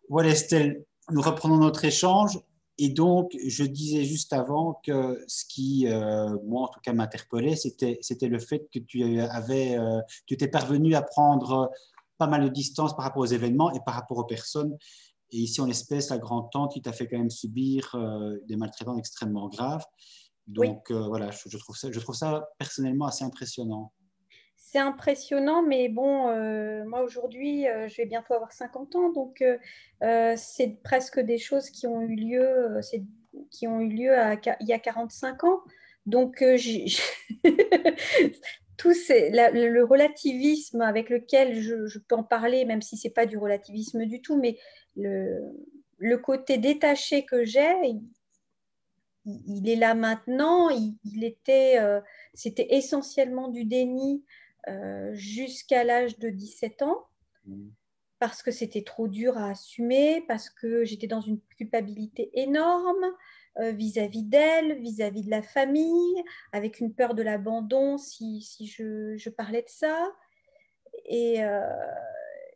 Voilà, Estelle, nous reprenons notre échange. Et donc, je disais juste avant que ce qui, moi en tout cas, m'interpellait, c'était le fait que tu étais parvenu à prendre pas mal de distance par rapport aux événements et par rapport aux personnes. Et ici, en l'espèce, la grand-tante qui t'a fait quand même subir des maltraitances extrêmement graves. Oui, Donc, voilà, je trouve ça personnellement assez impressionnant. c'est impressionnant, mais bon, moi aujourd'hui, je vais bientôt avoir 50 ans, donc c'est presque des choses qui ont eu lieu, qui ont eu lieu il y a 45 ans. Donc, le relativisme avec lequel je peux en parler, même si c'est pas du relativisme du tout, mais le, le côté détaché que j'ai, il est là maintenant. C'était essentiellement du déni jusqu'à l'âge de 17 ans parce que c'était trop dur à assumer, parce que j'étais dans une culpabilité énorme vis-à-vis d'elle, vis-à-vis de la famille, avec une peur de l'abandon si je parlais de ça. Et, euh,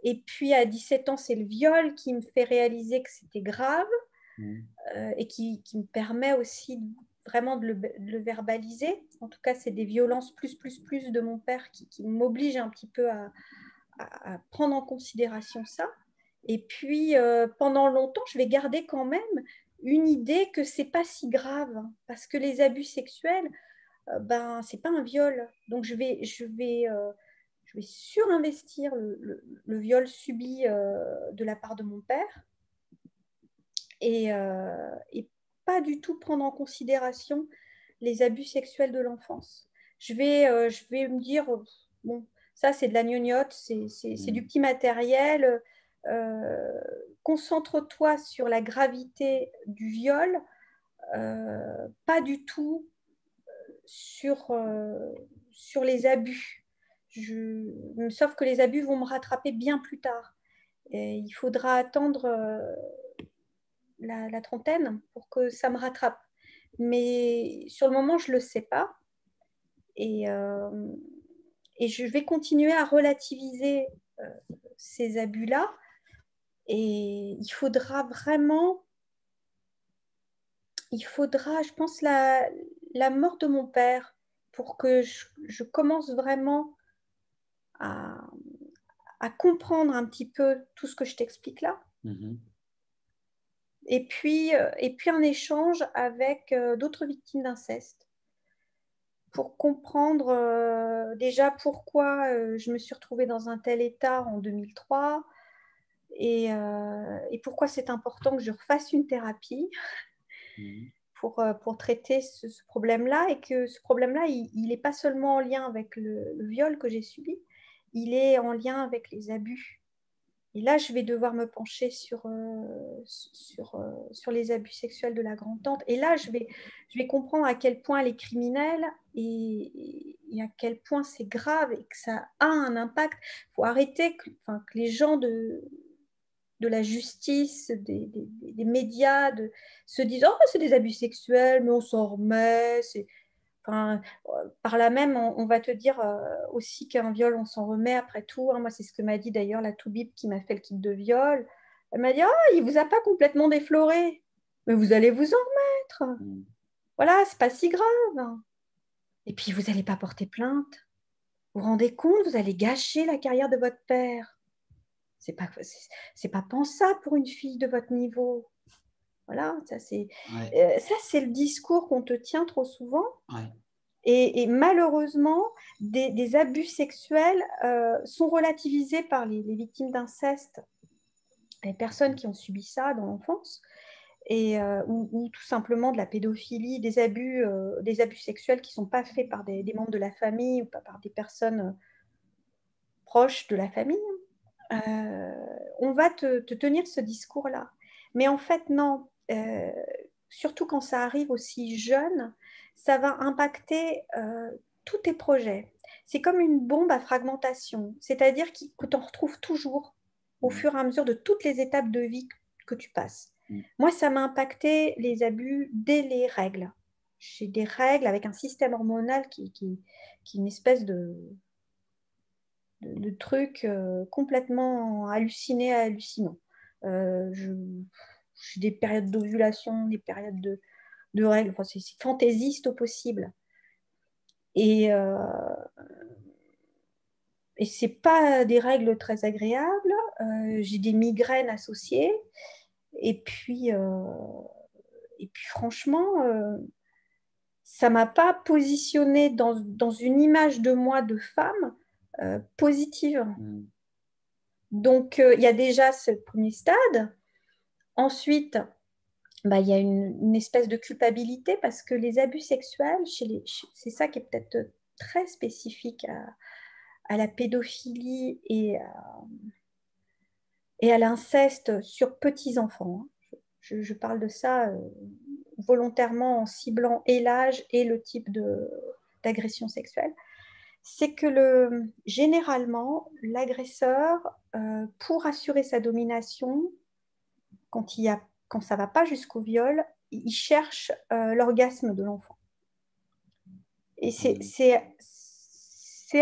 et puis à 17 ans, c'est le viol qui me fait réaliser que c'était grave et qui me permet aussi vraiment de le verbaliser. En tout cas, c'est des violences plus de mon père qui m'obligent un petit peu à prendre en considération ça. Et puis, pendant longtemps, je vais garder quand même une idée que c'est pas si grave, hein, parce que les abus sexuels, ben, c'est pas un viol. Donc, je vais surinvestir le viol subi de la part de mon père et pas du tout prendre en considération les abus sexuels de l'enfance. Je vais me dire, bon, ça c'est de la gnognotte, c'est du Mm. petit matériel. Euh, Concentre-toi sur la gravité du viol, pas du tout sur, sur les abus. Sauf que les abus vont me rattraper bien plus tard. Et il faudra attendre la trentaine pour que ça me rattrape. Mais sur le moment, je ne le sais pas. Et, euh, et je vais continuer à relativiser euh, ces abus-là. Et il faudra, je pense, la mort de mon père pour que je commence vraiment à, à comprendre un petit peu tout ce que je t'explique là. Mhm. Et puis un échange avec d'autres victimes d'inceste pour comprendre déjà pourquoi je me suis retrouvée dans un tel état en 2003 et pourquoi c'est important que je refasse une thérapie Mhm. pour traiter ce problème-là et que ce problème-là, il n'est pas seulement en lien avec le viol que j'ai subi, il est en lien avec les abus. Et là, je vais devoir me pencher sur les abus sexuels de la grand-tante. Et là, je vais comprendre à quel point elle est criminelle et à quel point c'est grave et que ça a un impact. Il faut arrêter enfin, que les gens de la justice, des médias, se disent «Oh, c'est des abus sexuels, mais on s'en remet. » Enfin, par là même, on va te dire aussi qu'un viol, on s'en remet après tout, hein. Moi, c'est ce que m'a dit d'ailleurs la toubib qui m'a fait le kit de viol. Elle m'a dit «Ah, il vous a pas complètement défloré, mais vous allez vous en remettre. Mm. Voilà, c'est pas si grave. Et puis, vous n'allez pas porter plainte. Vous vous rendez compte, vous allez gâcher la carrière de votre père. C'est pas pensable pour une fille de votre niveau. Voilà, Ouais, ça, c'est le discours qu'on te tient trop souvent. ouais. Et malheureusement, des abus sexuels sont relativisés par les victimes d'inceste, les personnes qui ont subi ça dans l'enfance, ou tout simplement de la pédophilie, des abus sexuels qui ne sont pas faits par des membres de la famille ou pas par des personnes proches de la famille. On va te tenir ce discours-là. Mais en fait, non. Surtout quand ça arrive aussi jeune, ça va impacter tous tes projets. C'est comme une bombe à fragmentation, c'est-à-dire que tu en retrouves toujours au Mm. fur et à mesure de toutes les étapes de vie que tu passes. Mm. Moi, ça m'a impacté les abus dès les règles. J'ai des règles avec un système hormonal qui est une espèce de trucs complètement hallucinés, hallucinants. J'ai des périodes d'ovulation, des périodes de règles. Enfin, c'est fantaisiste au possible. Et ce n'est pas des règles très agréables. J'ai des migraines associées. Et puis franchement, ça ne m'a pas positionnée dans une image de moi de femme positive. Donc, il y a déjà ce premier stade. Ensuite, il y a une espèce de culpabilité parce que les abus sexuels, c'est ça qui est peut-être très spécifique à la pédophilie et à l'inceste sur petits-enfants. Je parle de ça volontairement en ciblant et l'âge et le type d'agression sexuelle. C'est que généralement, l'agresseur, pour assurer sa domination, quand ça ne va pas jusqu'au viol, il cherche l'orgasme de l'enfant. Et c'est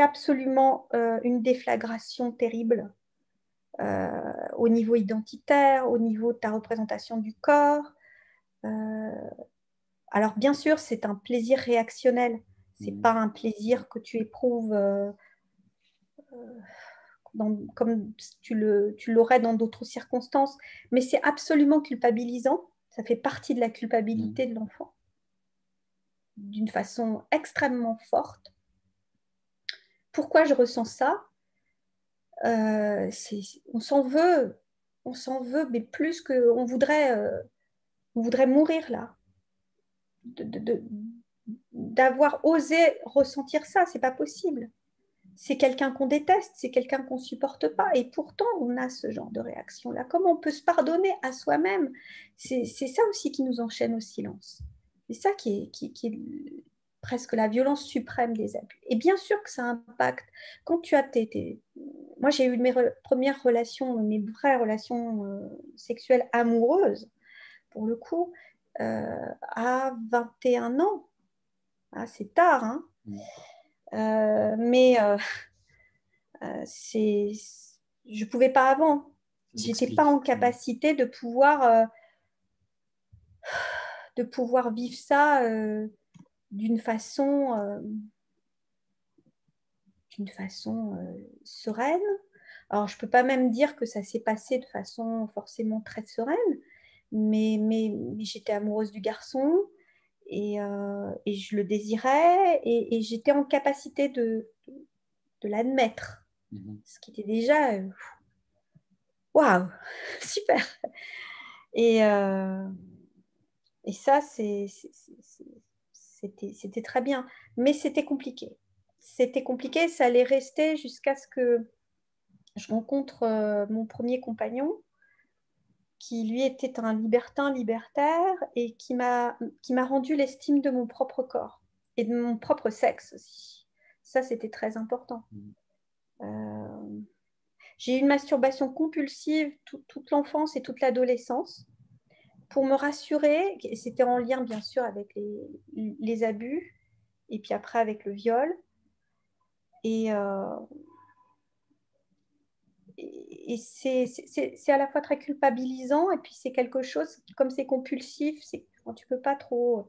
absolument une déflagration terrible au niveau identitaire, au niveau de ta représentation du corps. Alors bien sûr, c'est un plaisir réactionnel. C'est pas un plaisir que tu éprouves comme tu l'aurais dans d'autres circonstances, mais c'est absolument culpabilisant. Ça fait partie de la culpabilité de l'enfant, d'une façon extrêmement forte. Pourquoi je ressens ça? On s'en veut, mais plus qu'on voudrait mourir là. D'avoir osé ressentir ça, c'est pas possible. C'est quelqu'un qu'on déteste, c'est quelqu'un qu'on supporte pas, et pourtant on a ce genre de réaction-là. Comment on peut se pardonner à soi-même? C'est ça aussi qui nous enchaîne au silence. C'est ça qui est presque la violence suprême des abus. Et bien sûr que ça impacte. Quand tu as moi j'ai eu mes premières relations, mes vraies relations sexuelles amoureuses, pour le coup, à 21 ans. Ah, c'est tard, hein. Mais je ne pouvais pas avant. Je n'étais pas en capacité de pouvoir vivre ça d'une façon sereine. Alors, je ne peux pas même dire que ça s'est passé de façon forcément très sereine, mais j'étais amoureuse du garçon et je le désirais et j'étais en capacité de l'admettre. Ce qui était déjà waouh, super. Et ça, c'était très bien. Mais c'était compliqué. C'était compliqué, ça allait rester jusqu'à ce que je rencontre mon premier compagnon, qui lui était un libertin libertaire et qui m'a rendu l'estime de mon propre corps et de mon propre sexe aussi. Ça, c'était très important. J'ai eu une masturbation compulsive toute l'enfance et toute l'adolescence pour me rassurer, c'était en lien bien sûr avec les abus et puis après avec le viol. Et c'est à la fois très culpabilisant et puis c'est quelque chose, comme c'est compulsif, tu peux pas trop...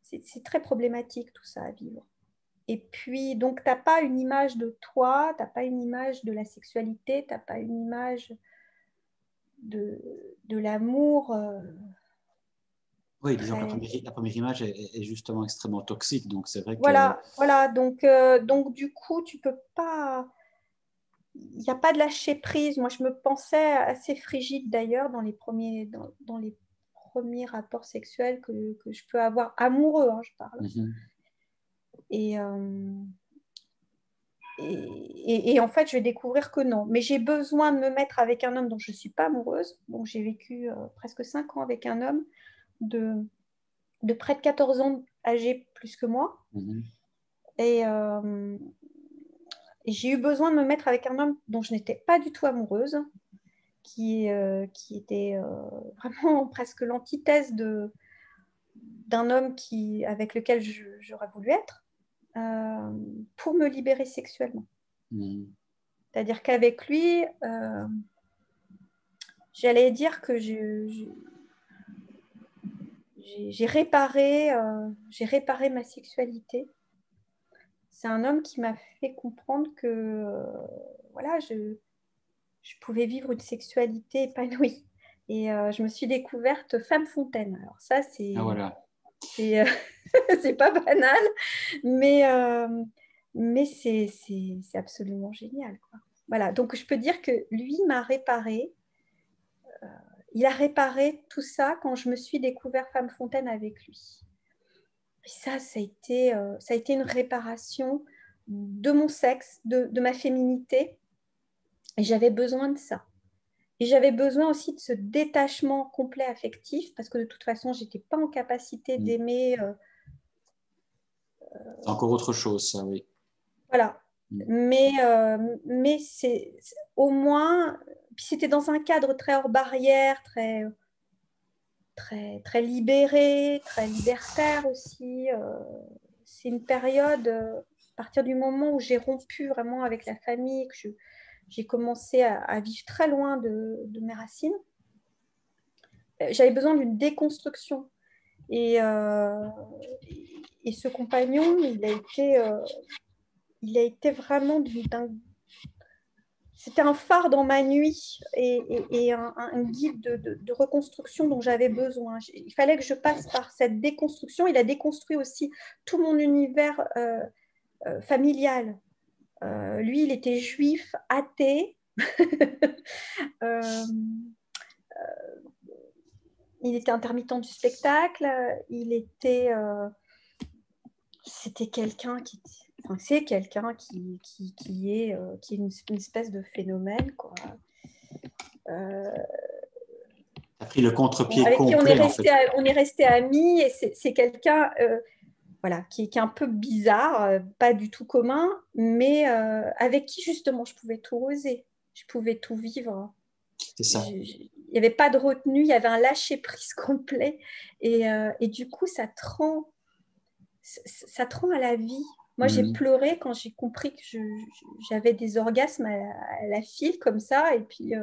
C'est très problématique tout ça à vivre. Et puis, donc, tu n'as pas une image de toi, tu n'as pas une image de la sexualité, tu n'as pas une image de l'amour. Oui, disons que la première image est justement extrêmement toxique, donc c'est vrai que... Voilà. Donc, du coup, tu peux pas... Il n'y a pas de lâcher prise. Moi, je me pensais assez frigide d'ailleurs dans les premiers rapports sexuels que je peux avoir, amoureux, hein, je parle. Et en fait, je vais découvrir que non. Mais j'ai besoin de me mettre avec un homme dont je ne suis pas amoureuse. Donc, j'ai vécu presque 5 ans avec un homme de près de 14 ans âgé plus que moi. Et j'ai eu besoin de me mettre avec un homme dont je n'étais pas du tout amoureuse, qui était vraiment presque l'antithèse d'un homme avec lequel j'aurais voulu être, pour me libérer sexuellement. C'est-à-dire qu'avec lui, j'allais dire que j'ai réparé ma sexualité. C'est un homme qui m'a fait comprendre que voilà, je pouvais vivre une sexualité épanouie. Et je me suis découverte femme fontaine. Alors ça, Ah, voilà. c'est c'est pas banal, mais, mais c'est absolument génial, quoi. Voilà, donc je peux dire que lui m'a réparé. Il a réparé tout ça quand je me suis découvert femme fontaine avec lui. Et ça a été une réparation de mon sexe, de ma féminité. Et j'avais besoin de ça. Et j'avais besoin aussi de ce détachement complet affectif, parce que de toute façon, je n'étais pas en capacité d'aimer. C'est encore autre chose, ça, oui. Voilà. Mais c'est au moins. Puis c'était dans un cadre très hors barrière, très libéré, très libertaire aussi. C'est une période, à partir du moment où j'ai rompu vraiment avec la famille, que j'ai commencé à vivre très loin de mes racines, j'avais besoin d'une déconstruction. Et, et ce compagnon, il a été vraiment c'était un phare dans ma nuit et un guide de reconstruction dont j'avais besoin. Il fallait que je passe par cette déconstruction. Il a déconstruit aussi tout mon univers familial. Lui, il était juif, athée. euh, il était intermittent du spectacle. C'était quelqu'un qui... Enfin, c'est quelqu'un qui est une espèce de phénomène, quoi. Tu as pris le contre-pied Avec qui complet, en fait. on est resté amis, et c'est quelqu'un voilà, qui est un peu bizarre, pas du tout commun, mais avec qui justement je pouvais tout oser, je pouvais tout vivre. C'est ça. Il n'y avait pas de retenue, il y avait un lâcher-prise complet, et du coup ça te rend à la vie. Moi, j'ai pleuré quand j'ai compris que j'avais des orgasmes à la file comme ça, et puis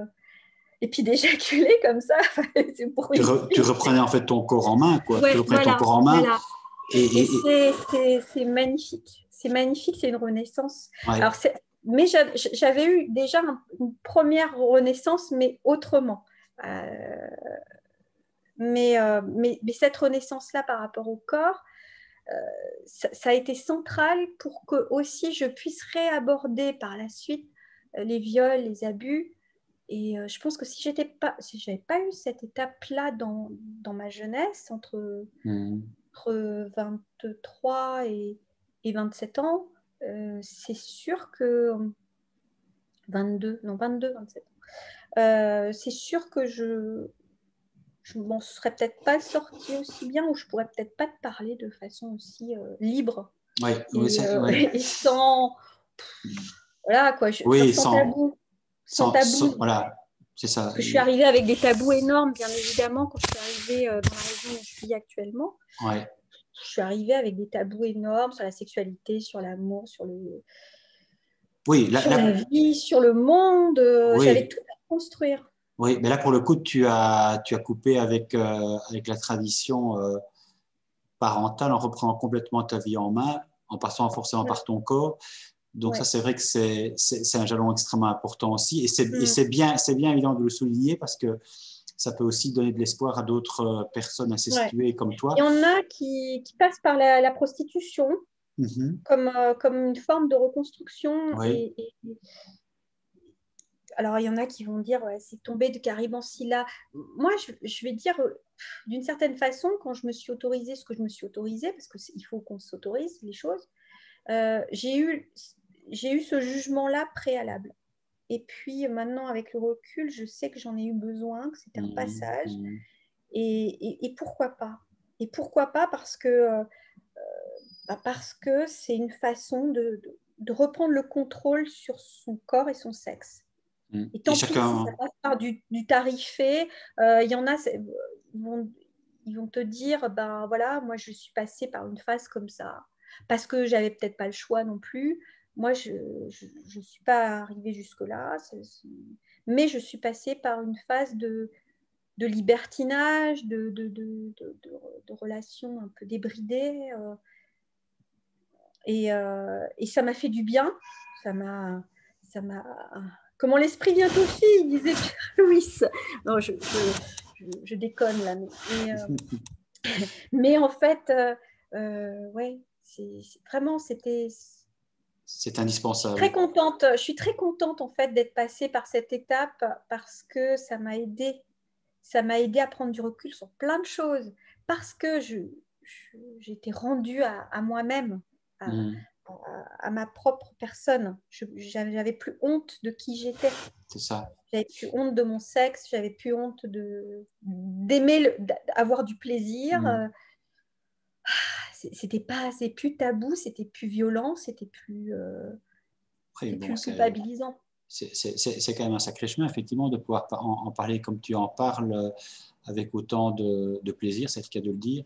d'éjaculer comme ça. C'est pour une Tu fille. reprenais en fait ton corps en main, quoi. Ouais, Tu reprenais ton voilà, corps en main. voilà. Et c'est magnifique. C'est magnifique, c'est une renaissance. Ouais. Alors, mais j'avais eu déjà une première renaissance, mais autrement. Euh, mais cette renaissance-là par rapport au corps, ça a été central pour que aussi je puisse réaborder par la suite les viols, les abus. Et je pense que si j'avais pas eu cette étape-là dans ma jeunesse, entre 23 et 27 ans, c'est sûr que 27 ans. C'est sûr que je m'en serais peut-être pas sortie aussi bien, ou je pourrais peut-être pas te parler de façon aussi libre Ouais, et, ouais. et sans voilà quoi, Oui, sans tabou, sans tabou. voilà, c'est ça. Parce que je suis arrivée avec des tabous énormes, bien évidemment, quand je suis arrivée dans la région où je vis actuellement. Ouais. Je suis arrivée avec des tabous énormes sur la sexualité, sur l'amour, Oui, sur la vie, sur le monde. J'avais oui, tout à construire. oui, mais là pour le coup, tu as coupé avec la tradition parentale en reprenant complètement ta vie en main, en passant forcément par ton corps. Donc ça, Ouais. c'est vrai que c'est un jalon extrêmement important aussi, et Mm. c'est bien évident de le souligner parce que ça peut aussi donner de l'espoir à d'autres personnes Ouais. incestuées comme toi. Il y en a qui passent par la prostitution comme une forme de reconstruction. Oui, Alors, il y en a qui vont dire, ouais, c'est tombé de Caribancilla. Moi, je vais dire, d'une certaine façon, quand je me suis autorisée ce que je me suis autorisée, parce qu'il faut qu'on s'autorise les choses, j'ai eu ce jugement-là préalable. Et puis maintenant, avec le recul, je sais que j'en ai eu besoin, que c'était un passage. Et pourquoi pas? Et pourquoi pas? Parce que c'est une façon de reprendre le contrôle sur son corps et son sexe. Et et tant pis si ça chacun, passe par du tarifé. Il y en a, ils vont te dire, ben voilà, moi je suis passée par une phase comme ça, parce que j'avais peut-être pas le choix non plus. Moi, je suis pas arrivée jusque-là. mais je suis passée par une phase de libertinage, de relations un peu débridées. Et ça m'a fait du bien. Ça m'a. Comment l'esprit vient aux filles, disait Pierre Louis. Non, je déconne là. Mais en fait, ouais, vraiment, c'était. C'est indispensable. Très contente. Je suis très contente en fait d'être passée par cette étape parce que ça m'a aidée. Ça m'a aidée à prendre du recul sur plein de choses parce que j'étais rendue à moi-même, à, à ma propre personne. J'avais plus honte de qui j'étais. C'est ça. J'avais plus honte de mon sexe, j'avais plus honte d'aimer, d'avoir du plaisir. C'est plus tabou, c'était plus violent, c'était plus, Oui, bon, plus culpabilisant. C'est quand même un sacré chemin, effectivement, de pouvoir en parler comme tu en parles avec autant de plaisir, c'est le cas de le dire.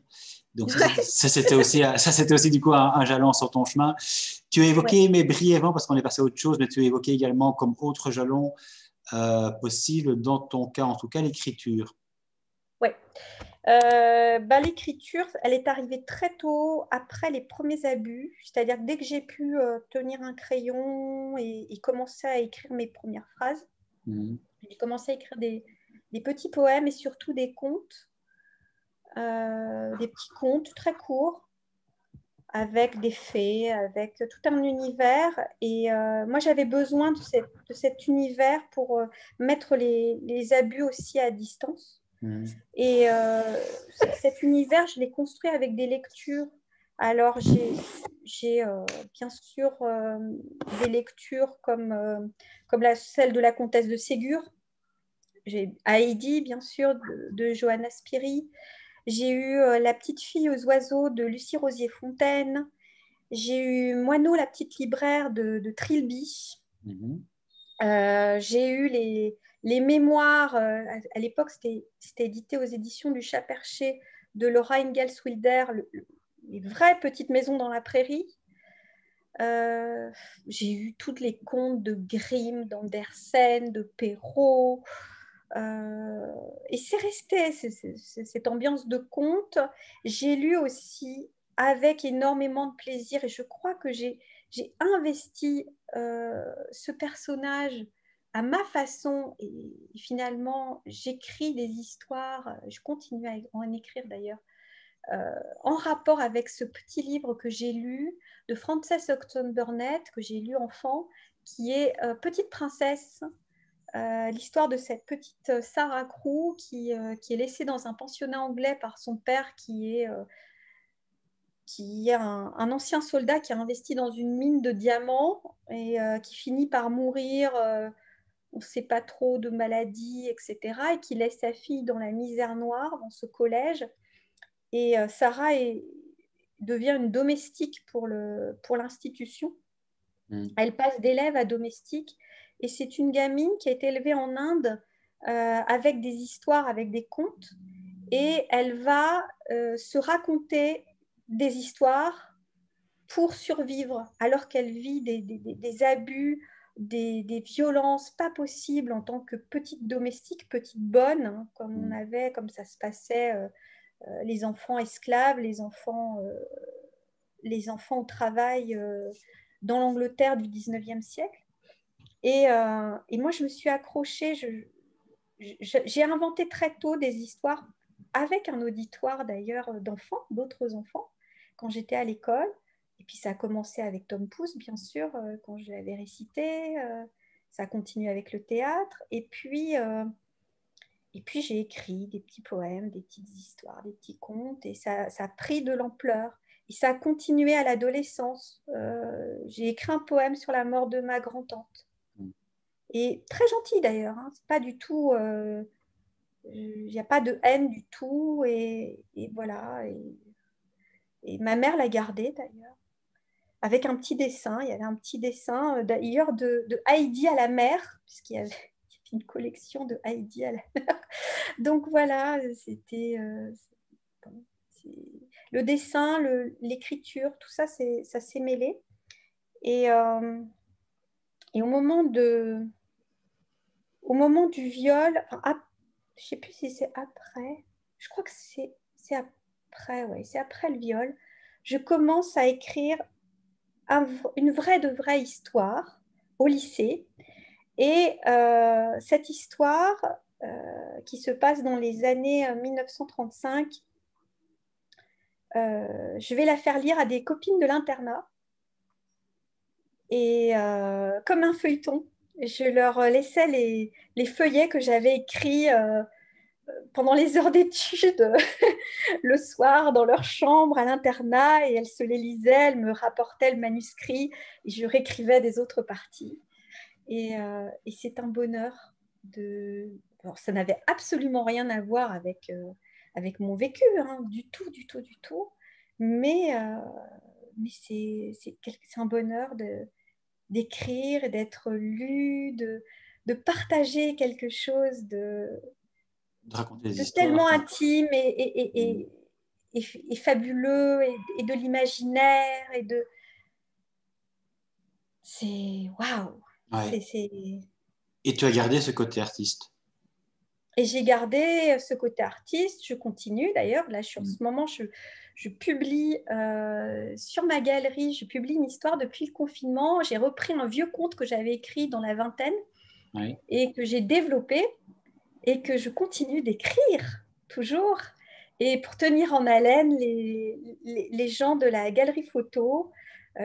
Donc ça c'était aussi du coup un jalon sur ton chemin. Tu as évoqué, mais brièvement, parce qu'on est passé à autre chose, mais tu as évoqué également comme autre jalon possible, dans ton cas en tout cas, l'écriture. Oui. L'écriture, elle est arrivée très tôt après les premiers abus, c'est-à-dire dès que j'ai pu tenir un crayon et commencer à écrire mes premières phrases. J'ai commencé à écrire des petits poèmes et surtout des contes, des petits contes très courts, avec des fées, avec tout un univers. Et moi, j'avais besoin de cet univers pour mettre les abus aussi à distance. Et cet univers, je l'ai construit avec des lectures. Alors, j'ai bien sûr des lectures comme celle de la comtesse de Ségur. J'ai Heidi, bien sûr, de Johanna Spyri. J'ai eu La petite fille aux oiseaux de Lucie Rosier-Fontaine. J'ai eu Moineau, la petite libraire de Trilby. J'ai eu les mémoires, à l'époque c'était édité aux éditions du Chat Perché de Laura Ingalls-Wilder, les vraies petites maisons dans la prairie. J'ai eu toutes les contes de Grimm, d'Andersen, de Perrault. Et c'est resté cette ambiance de conte. J'ai lu aussi avec énormément de plaisir et je crois que j'ai investi ce personnage à ma façon et finalement j'écris des histoires, je continue à en écrire d'ailleurs, en rapport avec ce petit livre que j'ai lu de Frances Octon Burnett, que j'ai lu enfant, qui est Petite princesse. L'histoire de cette petite Sarah Crew qui est laissée dans un pensionnat anglais par son père qui est un ancien soldat qui a investi dans une mine de diamants et qui finit par mourir, on ne sait pas trop, de maladie, etc. Et qui laisse sa fille dans la misère noire dans ce collège. Et Sarah devient une domestique pour l'institution. Elle passe d'élève à domestique. Et c'est une gamine qui a été élevée en Inde avec des histoires, avec des contes. Et elle va se raconter des histoires pour survivre, alors qu'elle vit des abus, des violences pas possibles en tant que petite domestique, petite bonne, hein, comme ça se passait, les enfants esclaves, les enfants au travail dans l'Angleterre du 19e siècle. Et moi, je me suis accrochée, j'ai inventé très tôt des histoires avec un auditoire d'ailleurs d'enfants, d'autres enfants, quand j'étais à l'école. Et puis ça a commencé avec Tom Pouce, bien sûr, quand je l'avais récité. Ça a continué avec le théâtre. Et puis j'ai écrit des petits poèmes, des petites histoires, des petits contes. Et ça a pris de l'ampleur. Et ça a continué à l'adolescence. J'ai écrit un poème sur la mort de ma grand-tante. Et très gentil d'ailleurs. Hein. C'est pas du tout... il n'y a pas de haine du tout. Et voilà. Et ma mère l'a gardé d'ailleurs. Avec un petit dessin. Il y avait un petit dessin d'ailleurs de Heidi à la mer, puisqu'il y avait une collection de Heidi à la mer. Donc voilà, c'était le dessin, l'écriture, tout ça, ça s'est mêlé. Et au moment au moment du viol, enfin, je ne sais plus si c'est après, je crois que c'est après, ouais, c'est après le viol, je commence à écrire une vraie de vraie histoire au lycée. Et cette histoire qui se passe dans les années 1935, je vais la faire lire à des copines de l'internat. Et comme un feuilleton, je leur laissais les feuillets que j'avais écrits pendant les heures d'études le soir dans leur chambre à l'internat, et elles se les lisaient, elles me rapportaient le manuscrit et je réécrivais des autres parties. Et c'est un bonheur de... Alors, ça n'avait absolument rien à voir avec mon vécu, hein, du tout, du tout, du tout. Mais c'est un bonheur d'écrire, d'être lu, de partager quelque chose De raconter des de histoires. tellement intime et fabuleux, et de l'imaginaire, et de... C'est... Waouh! Ouais. C'est... Et tu as gardé ce côté artiste. Et j'ai gardé ce côté artiste, je continue d'ailleurs. Là, en ce moment, je publie sur ma galerie, je publie une histoire depuis le confinement. J'ai repris un vieux conte que j'avais écrit dans la vingtaine, Oui. et que j'ai développé et que je continue d'écrire toujours. Et pour tenir en haleine les gens de la galerie photo,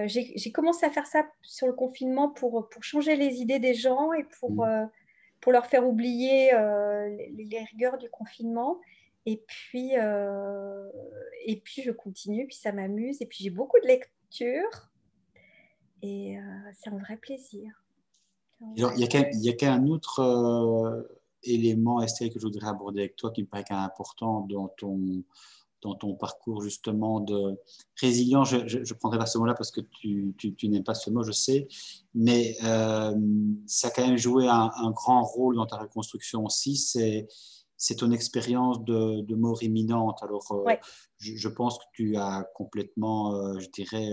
j'ai commencé à faire ça sur le confinement pour changer les idées des gens et pour leur faire oublier les rigueurs du confinement. Et puis je continue, puis ça m'amuse, et puis j'ai beaucoup de lectures, et c'est un vrai plaisir. Alors, il y a qu'un autre élément, Estelle, que je voudrais aborder avec toi qui me paraît quand même important dans ton parcours justement de résilience. Je prendrai pas ce mot-là parce que tu n'aimes pas ce mot, je sais, mais ça a quand même joué un grand rôle dans ta reconstruction aussi. C'est ton expérience de mort imminente. Alors, Ouais. je pense que tu as complètement, je dirais,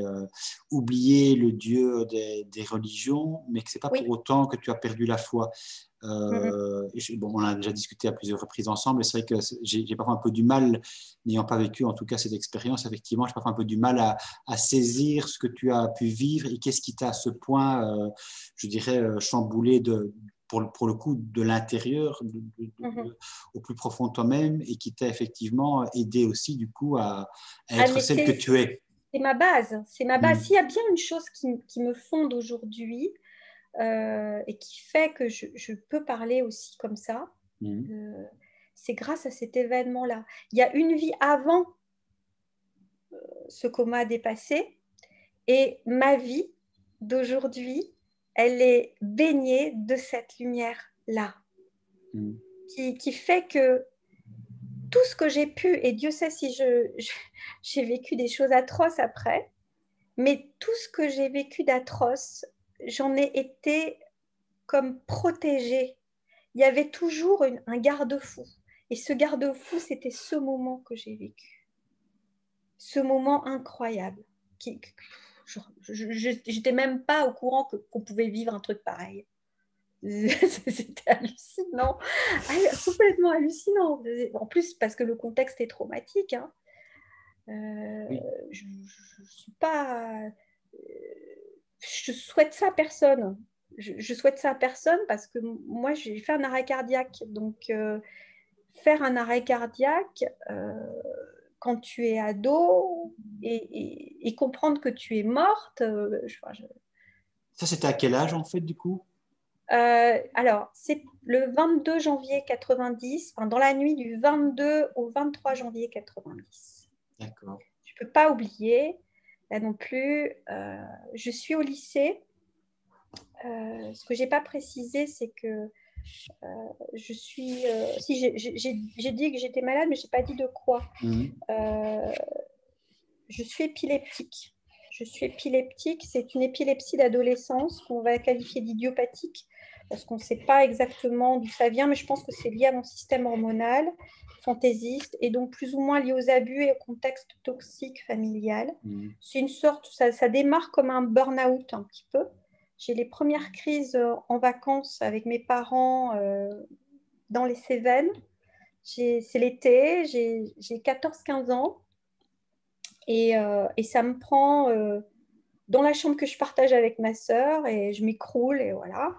oublié le Dieu des religions, mais que c'est pas pour Oui. autant que tu as perdu la foi. Mhm. Bon, on a déjà discuté à plusieurs reprises ensemble, et c'est vrai que j'ai parfois un peu du mal, n'ayant pas vécu en tout cas cette expérience, effectivement, j'ai parfois un peu du mal à saisir ce que tu as pu vivre et qu'est-ce qui t'a à ce point, je dirais, chamboulé pour le coup de l'intérieur, Mhm. au plus profond de toi-même, et qui t'a effectivement aidé aussi du coup à Ah, être mais celle que tu es. c'est ma base. C'est ma base. S'il Mm. y a bien une chose qui me fonde aujourd'hui, et qui fait que je peux parler aussi comme ça, Mm. euh, c'est grâce à cet événement-là. Il y a une vie avant ce coma dépassé, et ma vie d'aujourd'hui, elle est baignée de cette lumière-là, Mm. qui fait que tout ce que j'ai pu, et Dieu sait si j'ai vécu des choses atroces après, mais tout ce que j'ai vécu d'atroce, j'en ai été comme protégée. Il y avait toujours un garde-fou. Et ce garde-fou, c'était ce moment que j'ai vécu. Ce moment incroyable. J'étais même pas au courant qu'on pouvait vivre un truc pareil. C'était hallucinant. Complètement hallucinant. En plus, parce que le contexte est traumatique. Hein. Oui. Je ne suis pas... Je souhaite ça à personne. Je souhaite ça à personne parce que moi, j'ai fait un arrêt cardiaque. Donc, faire un arrêt cardiaque quand tu es ado et comprendre que tu es morte. Ça, c'était à quel âge en fait du coup? Alors, c'est le 22 janvier 90, enfin, dans la nuit du 22 au 23 janvier 90. D'accord. Je ne peux pas oublier, là non plus, je suis au lycée. Ce que je n'ai pas précisé, c'est que je suis... si j'ai dit que j'étais malade, mais je n'ai pas dit de quoi. Mm. Je suis épileptique. Je suis épileptique. C'est une épilepsie d'adolescence qu'on va qualifier d'idiopathique parce qu'on ne sait pas exactement d'où ça vient, mais je pense que c'est lié à mon système hormonal fantaisiste et donc plus ou moins lié aux abus et au contexte toxique familial. Mm. C'est une sorte, ça démarre comme un burn-out un petit peu. j'ai les premières crises en vacances avec mes parents dans les Cévennes. C'est l'été, j'ai 14-15 ans et ça me prend dans la chambre que je partage avec ma sœur et je m'écroule et voilà.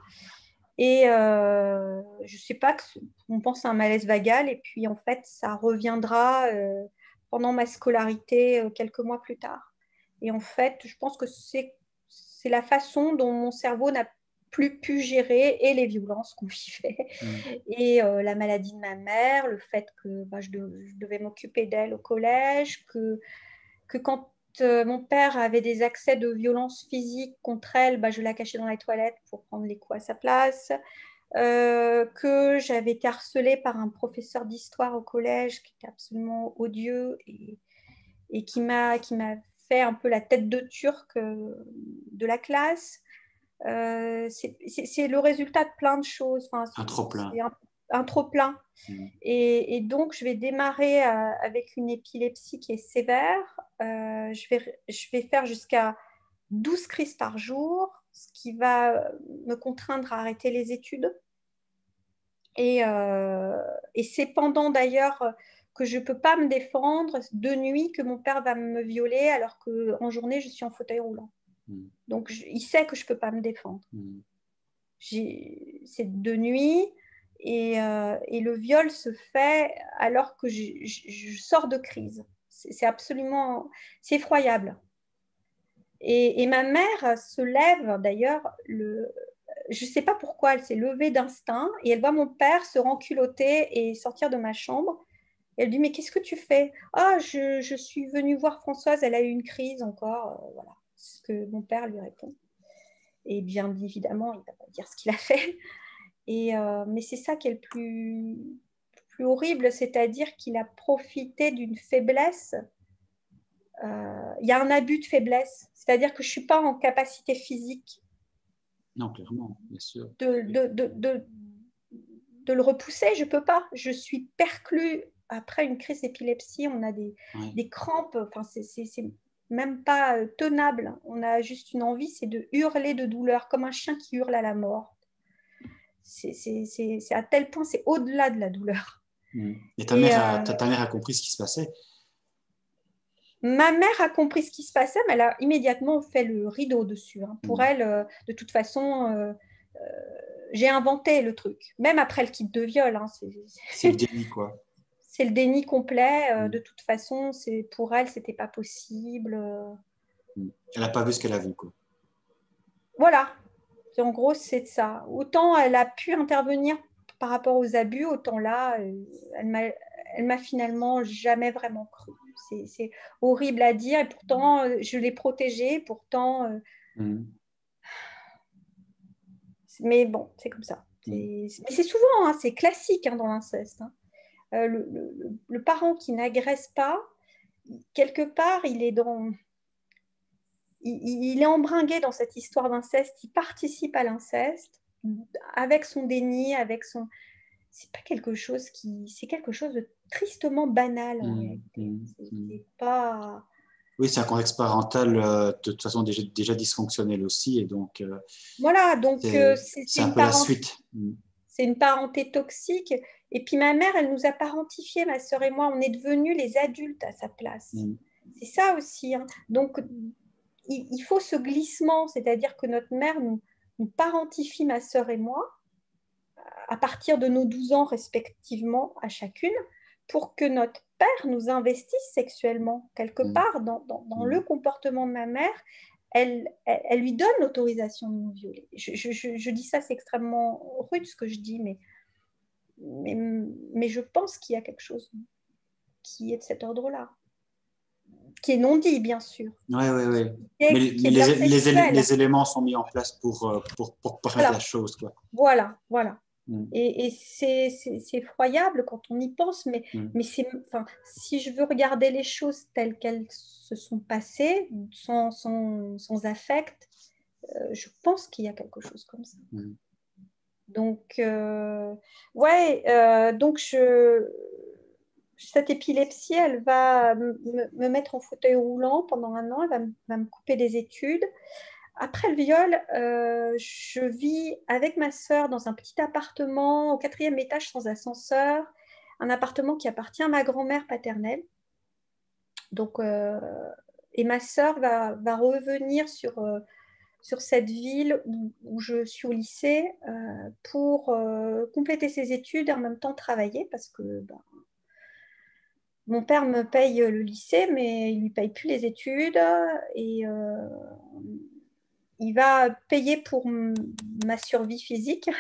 Et je ne sais pas, on pense à un malaise vagal et puis en fait, ça reviendra pendant ma scolarité quelques mois plus tard. Et en fait, je pense que c'est la façon dont mon cerveau n'a plus pu gérer et les violences qu'on vivait et la maladie de ma mère, le fait que je devais m'occuper d'elle au collège, que quand mon père avait des accès de violence physique contre elle, je la cachais dans les toilettes pour prendre les coups à sa place. Que j'avais été harcelée par un professeur d'histoire au collège qui était absolument odieux et qui m'a fait un peu la tête de turc de la classe. C'est le résultat de plein de choses. Enfin, Un trop-plein. c'est un trop-plein. Et donc, je vais démarrer avec une épilepsie qui est sévère. Je vais faire jusqu'à 12 crises par jour, ce qui va me contraindre à arrêter les études. Et c'est pendant d'ailleurs que je ne peux pas me défendre de nuit que mon père va me violer alors qu'en journée, je suis en fauteuil roulant. Donc, il sait que je ne peux pas me défendre. C'est de nuit et le viol se fait alors que je sors de crise. C'est absolument... C'est effroyable. Et ma mère se lève d'ailleurs je ne sais pas pourquoi, elle s'est levée d'instinct et elle voit mon père se renculoter et sortir de ma chambre. Et elle dit, mais qu'est-ce que tu fais? Ah, je suis venue voir Françoise, elle a eu une crise encore. Voilà, c'est ce que mon père lui répond. Et bien évidemment, il ne va pas dire ce qu'il a fait. Mais c'est ça qui est le plus horrible, c'est-à-dire qu'il a profité d'une faiblesse. Il y a un abus de faiblesse, c'est-à-dire que je ne suis pas en capacité physique. Non, clairement, bien sûr. De le repousser, je ne peux pas. Je suis perclue. Après une crise d'épilepsie, on a des crampes. Enfin, c'est même pas tenable. On a juste une envie, c'est de hurler de douleur, comme un chien qui hurle à la mort. C'est à tel point, c'est au-delà de la douleur. Et ta mère a compris ce qui se passait? Ma mère a compris ce qui se passait, mais elle a immédiatement fait le rideau dessus. Pour elle, de toute façon, j'ai inventé le truc. Même après le kit de viol. C'est le déni, quoi. C'est le déni complet. De toute façon, pour elle, c'était pas possible. Elle n'a pas vu ce qu'elle a vu, quoi. Voilà. En gros, c'est ça. Autant elle a pu intervenir par rapport aux abus, autant là, elle m'a finalement jamais vraiment cru. C'est horrible à dire et pourtant, je l'ai protégée. Pourtant, mais bon, c'est comme ça. Mais c'est souvent, c'est classique dans l'inceste. Le parent qui n'agresse pas, quelque part, il est embringué dans cette histoire d'inceste, il participe à l'inceste avec son déni, avec son... C'est pas quelque chose c'est quelque chose de tristement banal en réalité. C'est pas... Oui, c'est un contexte parental de toute façon déjà dysfonctionnel aussi, et donc voilà, donc c'est un peu la suite. C'est une parenté toxique. Et puis ma mère, elle nous a parentifiés, ma sœur et moi, on est devenus les adultes à sa place. C'est ça aussi. Donc il faut ce glissement, c'est-à-dire que notre mère nous parentifie, ma sœur et moi, à partir de nos 12 ans respectivement à chacune, pour que notre père nous investisse sexuellement quelque part dans le comportement de ma mère. Elle lui donne l'autorisation de nous violer. Je dis ça, c'est extrêmement rude ce que je dis, mais je pense qu'il y a quelque chose qui est de cet ordre-là, qui est non dit, bien sûr. Oui. Mais les éléments sont mis en place pour faire la chose, quoi. Voilà. Et c'est effroyable quand on y pense, mais si je veux regarder les choses telles qu'elles se sont passées, sans affect, je pense qu'il y a quelque chose comme ça. Donc, donc cette épilepsie, elle va me mettre en fauteuil roulant pendant 1 an, elle va me couper des études. après le viol, je vis avec ma sœur dans un petit appartement au 4e étage sans ascenseur, un appartement qui appartient à ma grand-mère paternelle. Donc, et ma sœur va revenir sur cette ville où je suis au lycée pour compléter ses études et en même temps travailler parce que mon père me paye le lycée, mais il ne lui paye plus les études et il va payer pour ma survie physique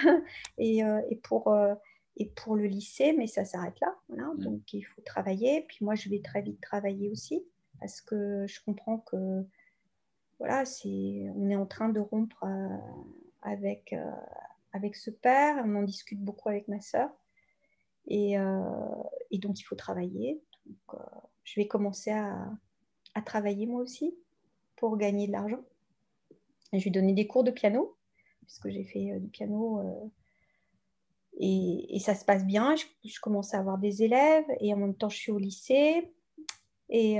et pour le lycée, mais ça s'arrête là. Voilà. Donc, il faut travailler. Puis moi, je vais très vite travailler aussi parce que je comprends que voilà, on est en train de rompre avec ce père. On en discute beaucoup avec ma sœur. Et donc, il faut travailler. Donc, je vais commencer à travailler moi aussi pour gagner de l'argent. Et je lui ai donné des cours de piano, puisque j'ai fait du piano. Et ça se passe bien. Je commence à avoir des élèves. Et en même temps, je suis au lycée. Et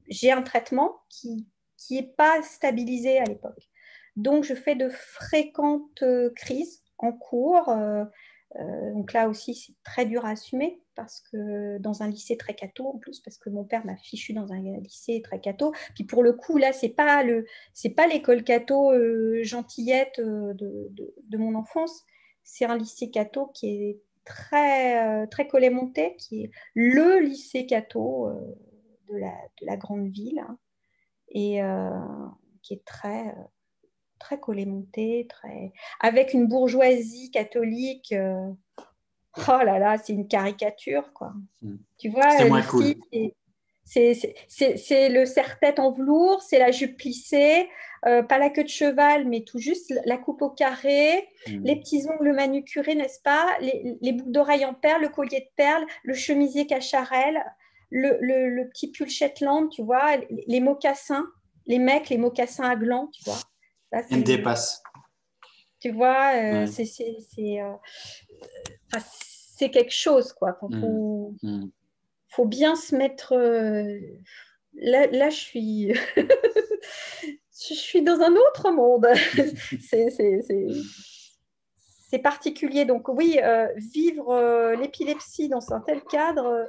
j'ai un traitement qui n'est pas stabilisé à l'époque. Donc, je fais de fréquentes crises en cours. Donc là aussi, c'est très dur à assumer parce que dans un lycée très catho, en plus, parce que mon père m'a fichu dans un lycée très catho. Puis pour le coup, là, c'est pas l'école catho gentillette de mon enfance. C'est un lycée catho qui est très collé-monté, qui est le lycée catho de la grande ville hein, et qui est très collé-monté, avec une bourgeoisie catholique. Oh là là, c'est une caricature, quoi. Tu vois, C'est les moins cool. filles, c'est le serre-tête en velours, c'est la jupe plissée, pas la queue de cheval, mais tout juste la coupe au carré, les petits ongles manucurés, n'est-ce pas, les boucles d'oreilles en perles, le collier de perles, le chemisier cacharel, le petit pull Shetland, tu vois, les mocassins, les mecs, les mocassins à glands, tu vois. Ça, Elle me dépasse. tu vois, Ouais. c'est quelque chose, quoi. Faut bien se mettre. Là, je suis, je suis dans un autre monde. C'est particulier. Donc oui, vivre l'épilepsie dans un tel cadre,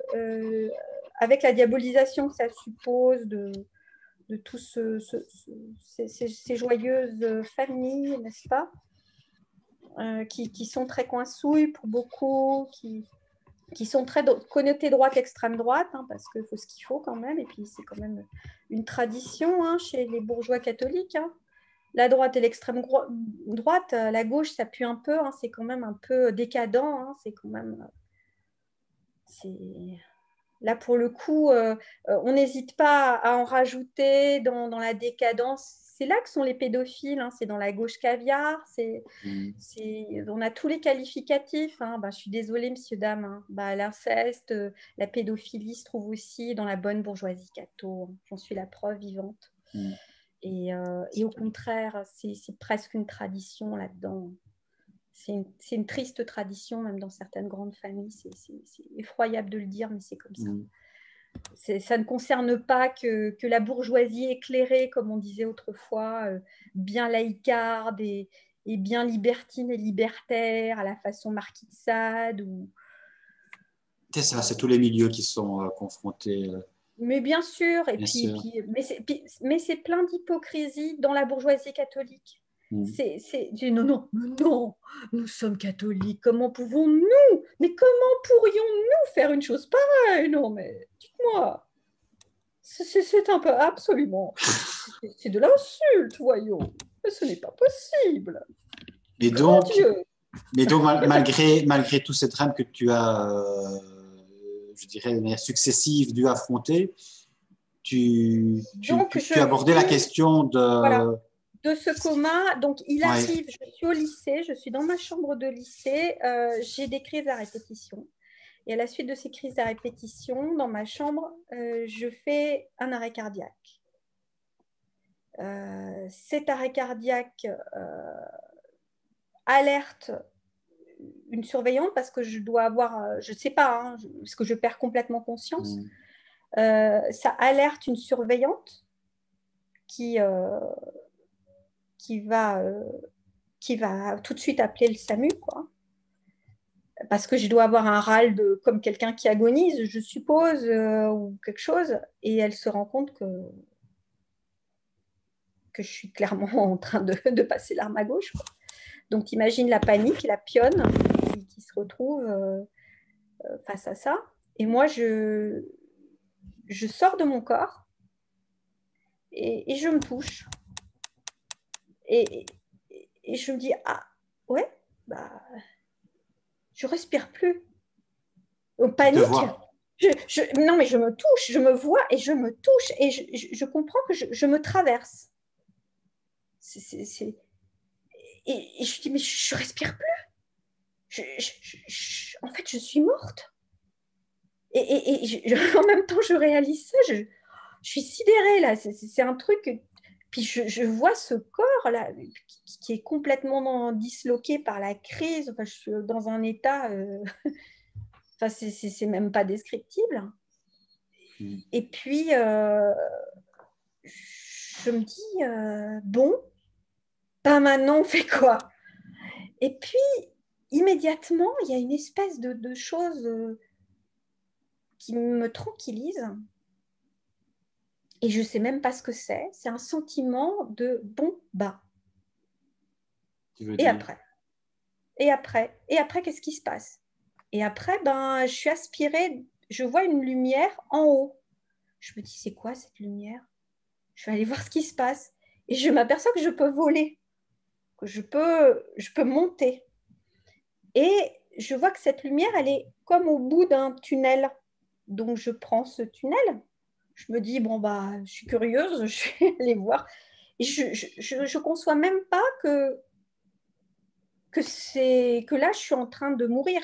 avec la diabolisation que ça suppose de tout ces joyeuses familles, n'est-ce pas, qui sont très coinsouilles pour beaucoup, qui sont très connotées droite, extrême droite, hein, parce qu'il faut ce qu'il faut quand même, et puis c'est quand même une tradition hein, chez les bourgeois catholiques. Hein. La droite et l'extrême droite, la gauche, ça pue un peu, hein, c'est quand même un peu décadent, hein, c'est quand même... Là, pour le coup, on n'hésite pas à en rajouter dans la décadence. C'est là que sont les pédophiles, hein, c'est dans la gauche caviar, on a tous les qualificatifs. Hein. Je suis désolée, monsieur, dame. Hein. L'inceste, la pédophilie se trouve aussi dans la bonne bourgeoisie catho. Hein. J'en suis la preuve vivante. Et au contraire, c'est presque une tradition là-dedans. C'est une triste tradition, même dans certaines grandes familles. C'est effroyable de le dire, mais c'est comme ça. Ça ne concerne pas que la bourgeoisie éclairée, comme on disait autrefois, bien laïcarde et bien libertine et libertaire, à la façon Marquis de Sade. C'est ça, c'est tous les milieux qui sont confrontés. Mais bien sûr, mais c'est plein d'hypocrisie dans la bourgeoisie catholique. Non, nous sommes catholiques, comment pouvons-nous, mais comment pourrions-nous faire une chose pareille? Non, mais dites-moi, c'est un peu absolument, c'est de l'insulte, voyons, mais ce n'est pas possible. Mais donc, malgré tous ces drames que tu as, je dirais, de manière successive dû affronter, tu abordais la question de... Voilà. De ce coma, donc il arrive, je suis au lycée, je suis dans ma chambre de lycée, j'ai des crises à répétition. Et à la suite de ces crises à répétition, dans ma chambre, je fais un arrêt cardiaque. Cet arrêt cardiaque alerte une surveillante parce que je dois avoir, je ne sais pas, hein, parce que je perds complètement conscience. Ça alerte une surveillante qui, euh, qui va tout de suite appeler le SAMU, quoi. Parce que je dois avoir un râle comme quelqu'un qui agonise, je suppose, ou quelque chose. Et elle se rend compte que je suis clairement en train de passer l'arme à gauche, quoi. Donc, imagine la panique, la pionne qui se retrouve face à ça. Et moi, je sors de mon corps et je me touche. Et, et je me dis, ah, ouais, bah, je respire plus. En Tu te panique. vois. Non, mais je me touche, je me vois et je me touche et je comprends que je me traverse. Et je dis, mais je respire plus. En fait, je suis morte. En même temps, je réalise ça. Je suis sidérée, là. C'est un truc. Puis je vois ce corps, là, qui est complètement disloqué par la crise. Enfin, je suis dans un état. Enfin, c'est même pas descriptible. Et puis, je me dis, bon, pas maintenant, on fait quoi? Et puis, immédiatement, il y a une espèce de chose qui me tranquillise. Et je ne sais même pas ce que c'est. C'est un sentiment de bon, bah. Tu veux Et dire. après? Et après, qu'est-ce qui se passe? Et après, ben, je suis aspirée, je vois une lumière en haut. Je me dis, c'est quoi cette lumière? Je vais aller voir ce qui se passe. Et je m'aperçois que je peux voler, que je peux monter. Et je vois que cette lumière, elle est comme au bout d'un tunnel. Donc, je prends ce tunnel. Je me dis, bon, bah, je suis curieuse, je vais aller voir. Et je conçois même pas que là, je suis en train de mourir.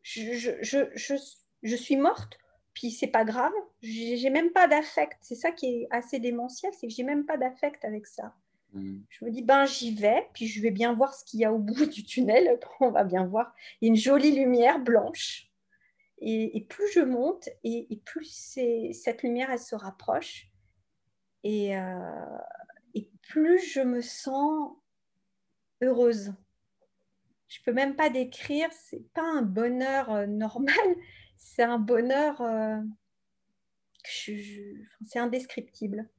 Je suis morte, puis c'est pas grave. J'ai même pas d'affect. C'est ça qui est assez démentiel, c'est que j'ai même pas d'affect avec ça. Je me dis, ben j'y vais, puis je vais bien voir ce qu'il y a au bout du tunnel. On va bien voir. Il y a une jolie lumière blanche. Et plus je monte, et plus cette lumière, elle se rapproche. Et, et plus je me sens heureuse. Je peux même pas décrire, c'est pas un bonheur normal, c'est un bonheur, c'est indescriptible.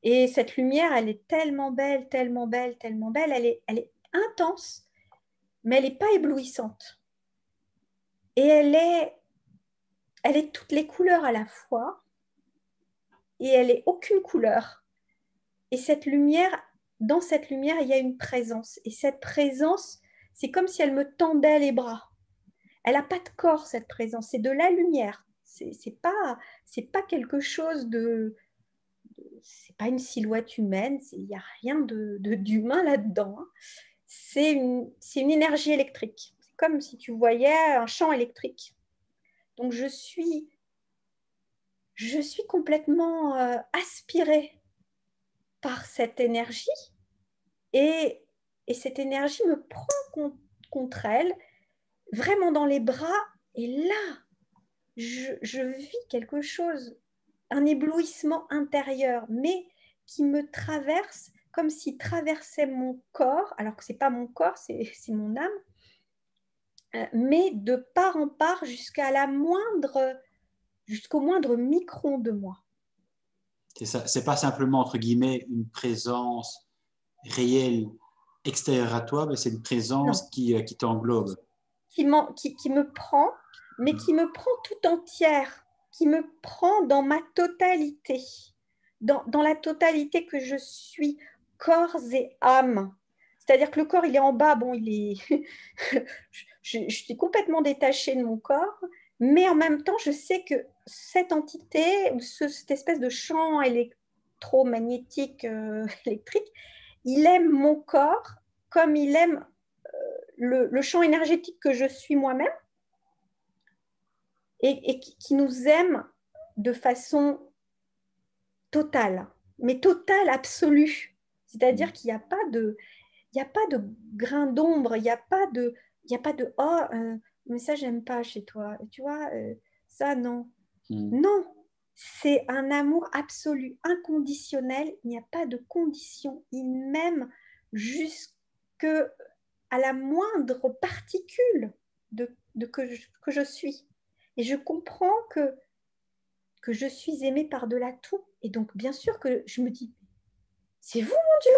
Et cette lumière, elle est tellement belle, tellement belle, tellement belle, elle est intense, mais elle n'est pas éblouissante. Et elle est toutes les couleurs à la fois, et elle est aucune couleur. Et cette lumière, dans cette lumière, il y a une présence. Et cette présence, c'est comme si elle me tendait les bras. Elle n'a pas de corps, cette présence, c'est de la lumière. C'est pas quelque chose c'est pas une silhouette humaine, il n'y a rien d'humain là-dedans, hein. C'est une énergie électrique. C'est comme si tu voyais un champ électrique. Donc je suis complètement aspirée par cette énergie et, et cette énergie me prend contre elle, vraiment dans les bras. Et là, je vis quelque chose, un éblouissement intérieur, mais qui me traverse comme s'il traversait mon corps, alors que ce n'est pas mon corps, c'est mon âme, mais de part en part jusqu'au moindre micron de moi. C'est ça. C'est pas simplement, entre guillemets, une présence réelle extérieure à toi, mais c'est une Non, présence qui t'englobe. qui me prend, mais qui me prend tout entière, qui me prend dans ma totalité, dans la totalité que je suis, corps et âme. C'est-à-dire que le corps, il est en bas, bon, je suis complètement détachée de mon corps, mais en même temps, je sais que cette entité, ou cette espèce de champ électromagnétique électrique, il aime mon corps comme il aime le champ énergétique que je suis moi-même, et qui nous aime de façon totale, mais totale, absolue. C'est-à-dire qu'il n'y a pas de grain d'ombre, il y a pas de oh, mais ça, j'aime pas chez toi. Tu vois, ça, non. Mm. Non, c'est un amour absolu, inconditionnel. Il n'y a pas de condition. Il m'aime jusque à la moindre particule que je suis. Et je comprends que je suis aimée par-delà tout. Et donc, bien sûr que je me dis, c'est vous, mon Dieu.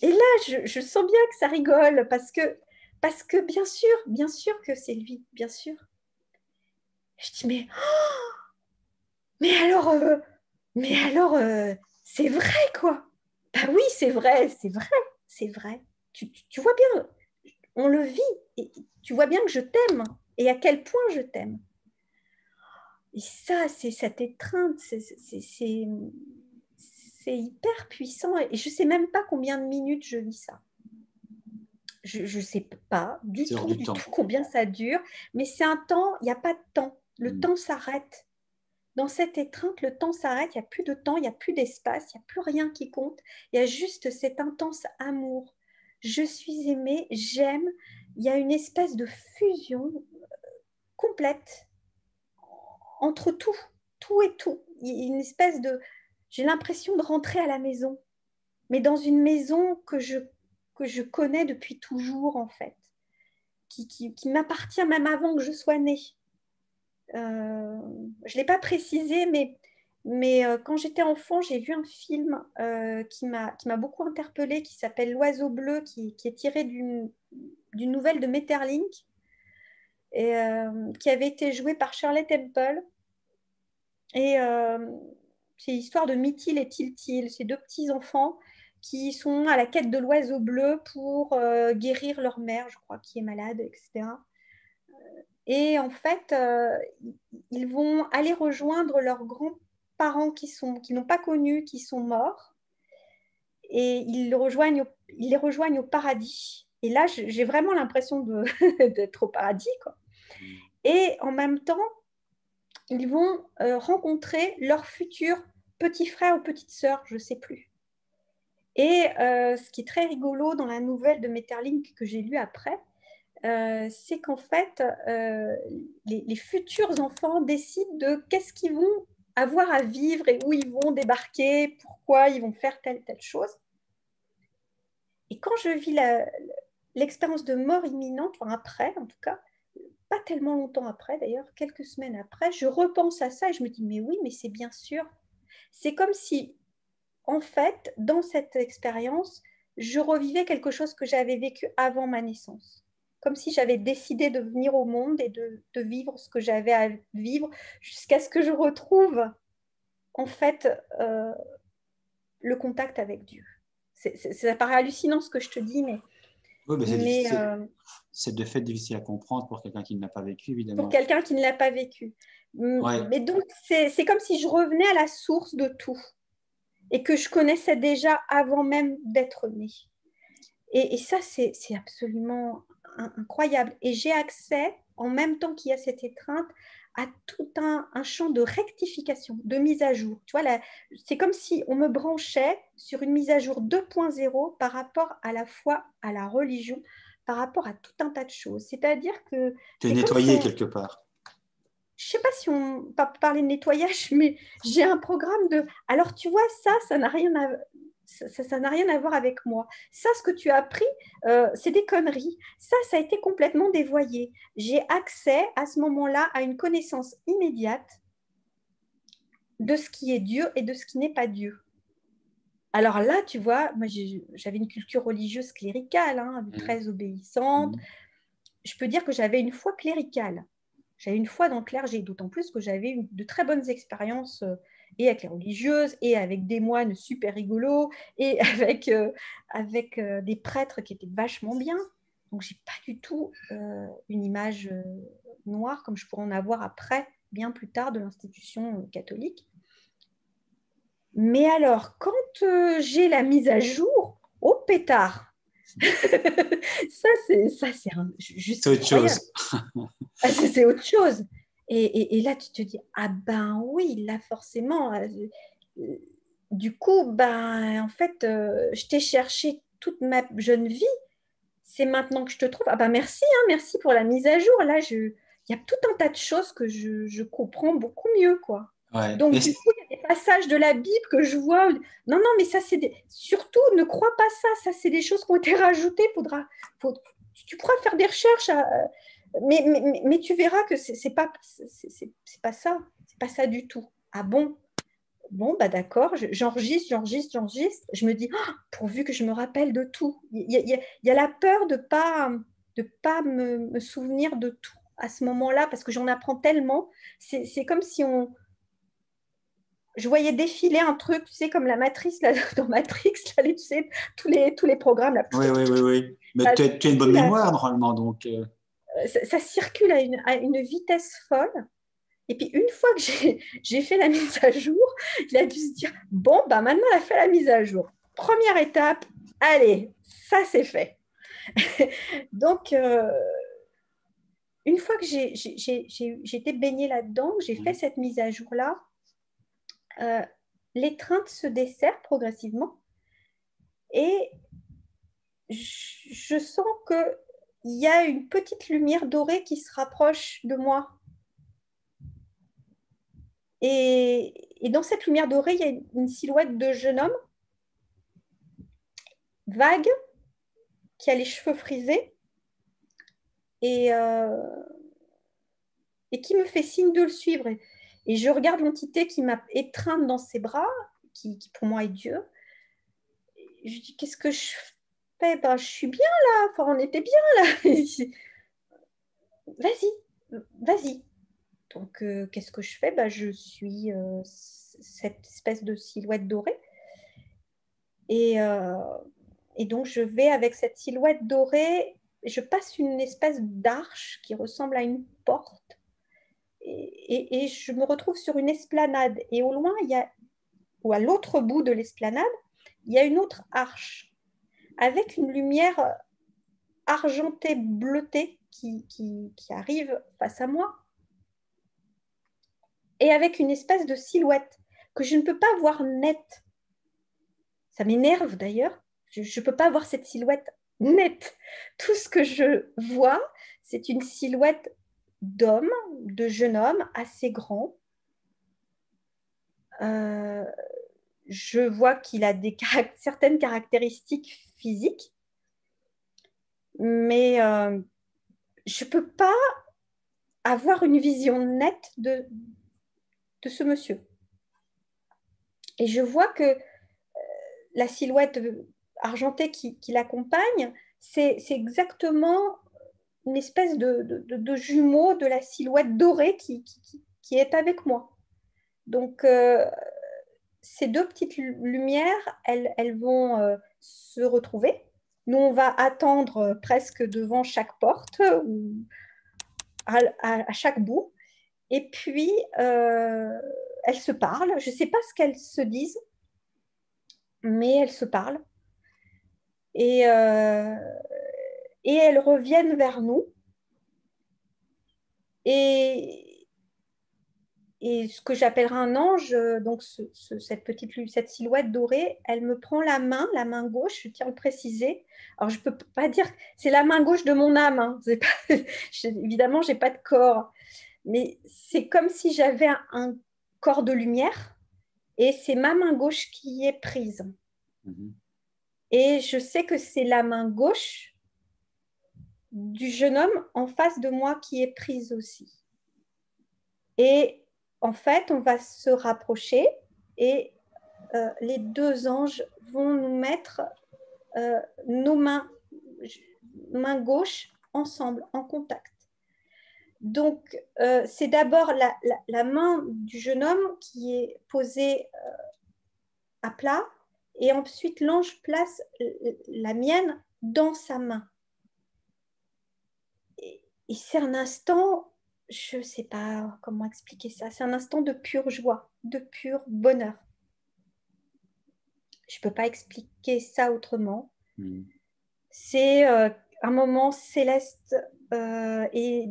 Et là, je sens bien que ça rigole parce que bien sûr que c'est lui, bien sûr. Je dis, mais alors, c'est vrai, quoi. Bah oui, c'est vrai, c'est vrai, c'est vrai. Tu vois bien, on le vit. Et tu vois bien que je t'aime et à quel point je t'aime. Et ça, c'est cette étreinte, c'est hyper puissant. Et je ne sais même pas combien de minutes je vis ça. Je ne sais pas C'est hors du du temps. tout combien ça dure, mais c'est un temps, il n'y a pas de temps. Le temps s'arrête. Dans cette étreinte, le temps s'arrête, il n'y a plus de temps, il n'y a plus d'espace, il n'y a plus rien qui compte. Il y a juste cet intense amour. Je suis aimée, j'aime. Il y a une espèce de fusion complète entre tout, tout et tout. Il y a une espèce de... J'ai l'impression de rentrer à la maison, mais dans une maison que je connais depuis toujours, en fait, qui m'appartient même avant que je sois née. Je ne l'ai pas précisé, mais quand j'étais enfant, j'ai vu un film qui m'a beaucoup interpellée, qui s'appelle L'Oiseau bleu, qui est tiré d'une nouvelle de Maeterlinck, et qui avait été jouée par Shirley Temple. Et c'est l'histoire de Mytil et Tiltil, ces deux petits-enfants qui sont à la quête de l'oiseau bleu pour guérir leur mère, je crois, qui est malade, etc. Et en fait, ils vont aller rejoindre leurs grands-parents qui n'ont pas connu, qui sont morts. Et ils les rejoignent au paradis. Et là, j'ai vraiment l'impression d'être au paradis, quoi. Et en même temps, ils vont rencontrer leur futur petit frère ou petite sœur, je ne sais plus. Et ce qui est très rigolo dans la nouvelle de Maeterlinck que j'ai lue après, c'est qu'en fait, les futurs enfants décident de qu'est-ce qu'ils vont avoir à vivre et où ils vont débarquer, pourquoi ils vont faire telle chose. Et quand je vis l'expérience de mort imminente, enfin après en tout cas, pas tellement longtemps après d'ailleurs, quelques semaines après, je repense à ça et je me dis, mais oui, mais c'est bien sûr. C'est comme si, en fait, dans cette expérience, je revivais quelque chose que j'avais vécu avant ma naissance. Comme si j'avais décidé de venir au monde et de vivre ce que j'avais à vivre jusqu'à ce que je retrouve, en fait, le contact avec Dieu. Ça paraît hallucinant ce que je te dis, Oui, mais mais c'est de fait difficile à comprendre pour quelqu'un qui ne l'a pas vécu, pour évidemment. quelqu'un qui ne l'a pas vécu. Ouais. Mais donc, c'est comme si je revenais à la source de tout et que je connaissais déjà avant même d'être née. Et ça, c'est absolument incroyable. Et j'ai accès, en même temps qu'il y a cette étreinte, à tout un champ de rectification, de mise à jour. Tu vois, c'est comme si on me branchait sur une mise à jour 2.0 par rapport à la foi, à la religion, par rapport à tout un tas de choses. C'est-à-dire que Tu es c'est comme si nettoyé quelque part. je sais pas si on va parler de nettoyage, mais j'ai un programme de. Alors tu vois, ça n'a rien à. Ça n'a rien à voir avec moi. Ça, ce que tu as appris, c'est des conneries. Ça a été complètement dévoyé. J'ai accès à ce moment-là à une connaissance immédiate de ce qui est Dieu et de ce qui n'est pas Dieu. Alors là, tu vois, moi j'avais une culture religieuse cléricale, hein, très obéissante. Je peux dire que j'avais une foi cléricale. J'avais une foi dans le clergé, d'autant plus que j'avais de très bonnes expériences et avec les religieuses, et avec des moines super rigolos, et avec des prêtres qui étaient vachement bien. Donc, j'ai pas du tout une image noire comme je pourrais en avoir après, bien plus tard, de l'institution catholique. Mais alors, quand j'ai la mise à jour, au pétard, ça c'est juste C'est autre incroyable. chose. C'est autre chose. Et là, tu te dis, ah ben oui, là forcément. Du coup, ben en fait, je t'ai cherché toute ma jeune vie. C'est maintenant que je te trouve. Ah ben merci, hein, merci pour la mise à jour. Là, il y a tout un tas de choses que je comprends beaucoup mieux, quoi. Ouais. Donc, du coup, il y a des passages de la Bible que je vois. Non, non, mais ça, c'est surtout, ne crois pas ça. Ça, c'est des choses qui ont été rajoutées. Tu pourras faire des recherches, mais tu verras que c'est pas, c'est pas ça. C'est pas ça du tout. Ah bon? Bon, bah d'accord, j'enregistre. Je me dis, oh, pourvu que je me rappelle de tout. Il y a la peur de pas me souvenir de tout à ce moment-là, parce que j'en apprends tellement. C'est comme si je voyais défiler un truc, tu sais, comme la matrice là, dans Matrix, là, tu sais, tous les programmes, là, Oui, oui, oui, oui. Mais tu as une bonne mémoire, normalement, donc. ça circule à une vitesse folle. Et puis, une fois que j'ai fait la mise à jour, il a dû se dire, bon, bah maintenant, elle a fait la mise à jour. Première étape, allez, ça, c'est fait. Donc, une fois que j'ai été baignée là-dedans, j'ai fait cette mise à jour-là, l'étreinte se dessert progressivement et je sens qu'il y a une petite lumière dorée qui se rapproche de moi. Et dans cette lumière dorée, il y a une silhouette de jeune homme vague qui a les cheveux frisés et, et qui me fait signe de le suivre. Et je regarde l'entité qui m'a étreinte dans ses bras, qui pour moi est Dieu. Et je dis, qu'est-ce que je fais? Ben, je suis bien là, enfin, on était bien là. Vas-y, vas-y. Donc, qu'est-ce que je fais? Ben, je suis cette espèce de silhouette dorée. Et, et donc, je vais avec cette silhouette dorée, je passe une espèce d'arche qui ressemble à une porte. Et je me retrouve sur une esplanade. Et au loin, ou à l'autre bout de l'esplanade, il y a une autre arche avec une lumière argentée, bleutée qui arrive face à moi et avec une espèce de silhouette que je ne peux pas voir nette. Ça m'énerve d'ailleurs. Je ne peux pas voir cette silhouette nette. Tout ce que je vois, c'est une silhouette d'homme, de jeune homme assez grand. Je vois qu'il a certaines caractéristiques physiques, mais je ne peux pas avoir une vision nette de ce monsieur. Et je vois que la silhouette argentée qui l'accompagne, c'est exactement une espèce de jumeau de la silhouette dorée qui est avec moi. Donc, ces deux petites lumières, elles vont se retrouver. Nous, on va attendre presque devant chaque porte ou à chaque bout. Et puis, elles se parlent. Je ne sais pas ce qu'elles se disent, mais elles se parlent. Et, et elles reviennent vers nous. Et, et ce que j'appellerais un ange, donc cette silhouette dorée, elle me prend la main gauche, je tiens à le préciser. Alors, je ne peux pas dire, c'est la main gauche de mon âme. Hein. Pas, évidemment, je n'ai pas de corps. Mais c'est comme si j'avais un corps de lumière et c'est ma main gauche qui est prise. Mm-hmm. Et je sais que c'est la main gauche du jeune homme en face de moi qui est prise aussi. Et en fait, on va se rapprocher et les deux anges vont nous mettre nos mains gauche ensemble, en contact. Donc, c'est d'abord la main du jeune homme qui est posée à plat et ensuite l'ange place la mienne dans sa main. Et c'est un instant, je ne sais pas comment expliquer ça, c'est un instant de pure joie, de pur bonheur. Je ne peux pas expliquer ça autrement. C'est un moment céleste et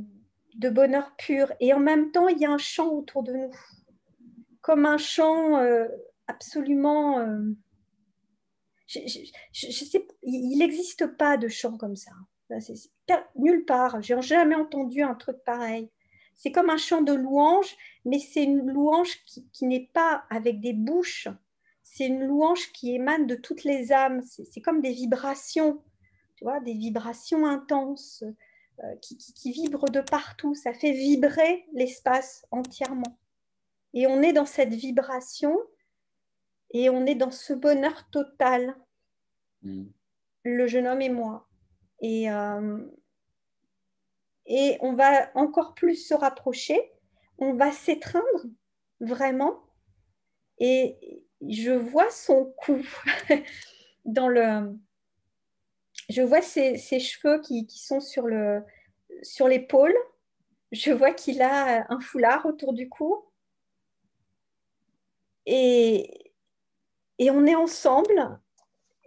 de bonheur pur. Et en même temps, il y a un chant autour de nous, comme un chant absolument... je sais, il n'existe pas de chant comme ça. C'est nulle part. Je n'ai jamais entendu un truc pareil. c'est comme un chant de louange, mais c'est une louange qui n'est pas avec des bouches, c'est une louange qui émane de toutes les âmes, c'est comme des vibrations, tu vois, des vibrations intenses qui vibrent de partout, ça fait vibrer l'espace entièrement. Et on est dans cette vibration et on est dans ce bonheur total, le jeune homme et moi. Et on va encore plus se rapprocher, on va s'étreindre vraiment. Et je vois son cou dans le... Je vois ses cheveux qui sont sur l'épaule. Je vois qu'il a un foulard autour du cou. Et on est ensemble.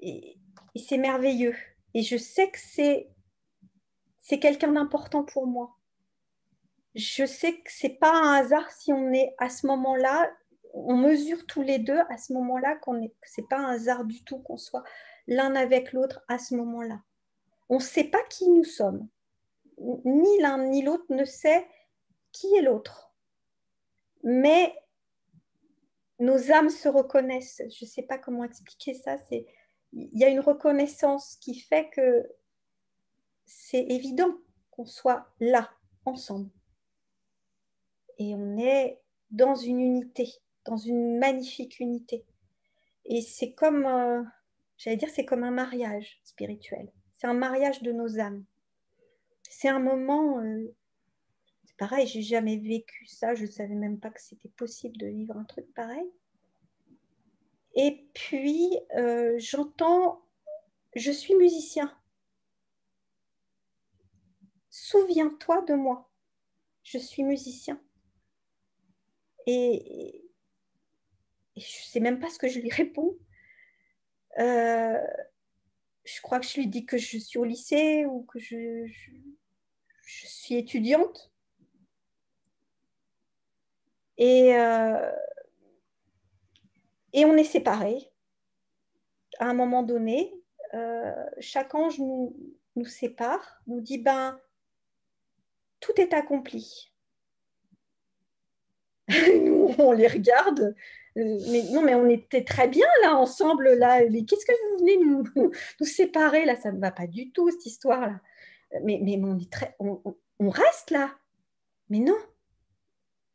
Et c'est merveilleux. Et je sais que c'est quelqu'un d'important pour moi. Je sais que c'est pas un hasard si on est à ce moment-là, on mesure tous les deux à ce moment-là que c'est pas un hasard du tout qu'on soit l'un avec l'autre à ce moment-là. On ne sait pas qui nous sommes. Ni l'un ni l'autre ne sait qui est l'autre. Mais nos âmes se reconnaissent. Je ne sais pas comment expliquer ça. Il y a une reconnaissance qui fait que c'est évident qu'on soit là, ensemble. Et on est dans une unité, dans une magnifique unité. Et c'est comme, j'allais dire, c'est comme un mariage spirituel. C'est un mariage de nos âmes. C'est un moment, c'est pareil, j'ai jamais vécu ça. Je ne savais même pas que c'était possible de vivre un truc pareil. Et puis, j'entends, je suis musicien. Souviens-toi de moi. Je suis musicien. Et je ne sais même pas ce que je lui réponds. Je crois que je lui dis que je suis au lycée ou que je suis étudiante. Et on est séparés. À un moment donné, chaque ange nous sépare, nous dit, ben, tout est accompli. Nous, on les regarde. Mais non, mais on était très bien là, ensemble. Là. Mais qu'est-ce que vous venez nous séparer là? Ça ne va pas du tout, cette histoire-là. Mais on reste là. Mais non.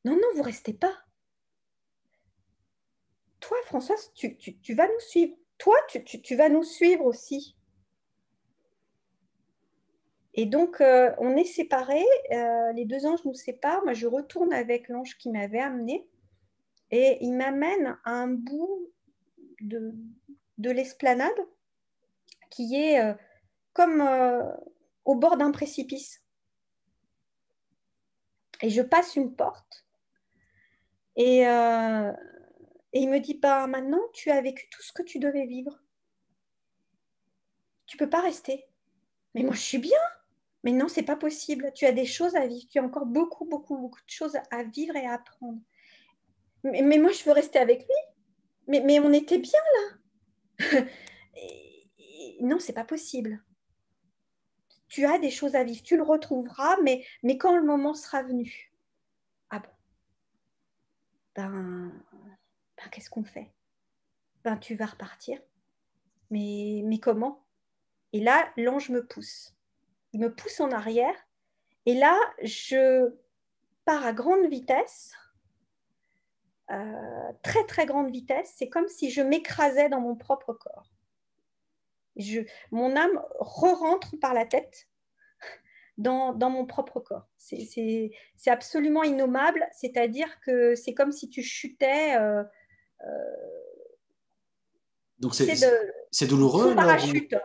Non, non, vous ne restez pas. Toi, Françoise, tu vas nous suivre. Toi, tu vas nous suivre aussi. Et donc, on est séparés. Les deux anges nous séparent. Moi, je retourne avec l'ange qui m'avait amené. Et il m'amène à un bout de l'esplanade qui est comme au bord d'un précipice. Et je passe une porte. Et il me dit, bah, maintenant, tu as vécu tout ce que tu devais vivre. Tu ne peux pas rester. Mais moi, je suis bien. Mais non, c'est pas possible. Tu as des choses à vivre. Tu as encore beaucoup, beaucoup, beaucoup de choses à vivre et à apprendre. Mais moi, je veux rester avec lui. Mais on était bien là. Non, c'est pas possible. Tu as des choses à vivre. Tu le retrouveras, mais quand le moment sera venu. Ah bon. Ben qu'est-ce qu'on fait? Ben, tu vas repartir. Mais comment? Et là, l'ange me pousse. Il me pousse en arrière. Et là, je pars à grande vitesse. Très très grande vitesse, c'est comme si je m'écrasais dans mon propre corps. Mon âme re-rentre par la tête dans mon propre corps. C'est absolument innommable, c'est-à-dire que c'est comme si tu chutais. Donc c'est douloureux sous parachute.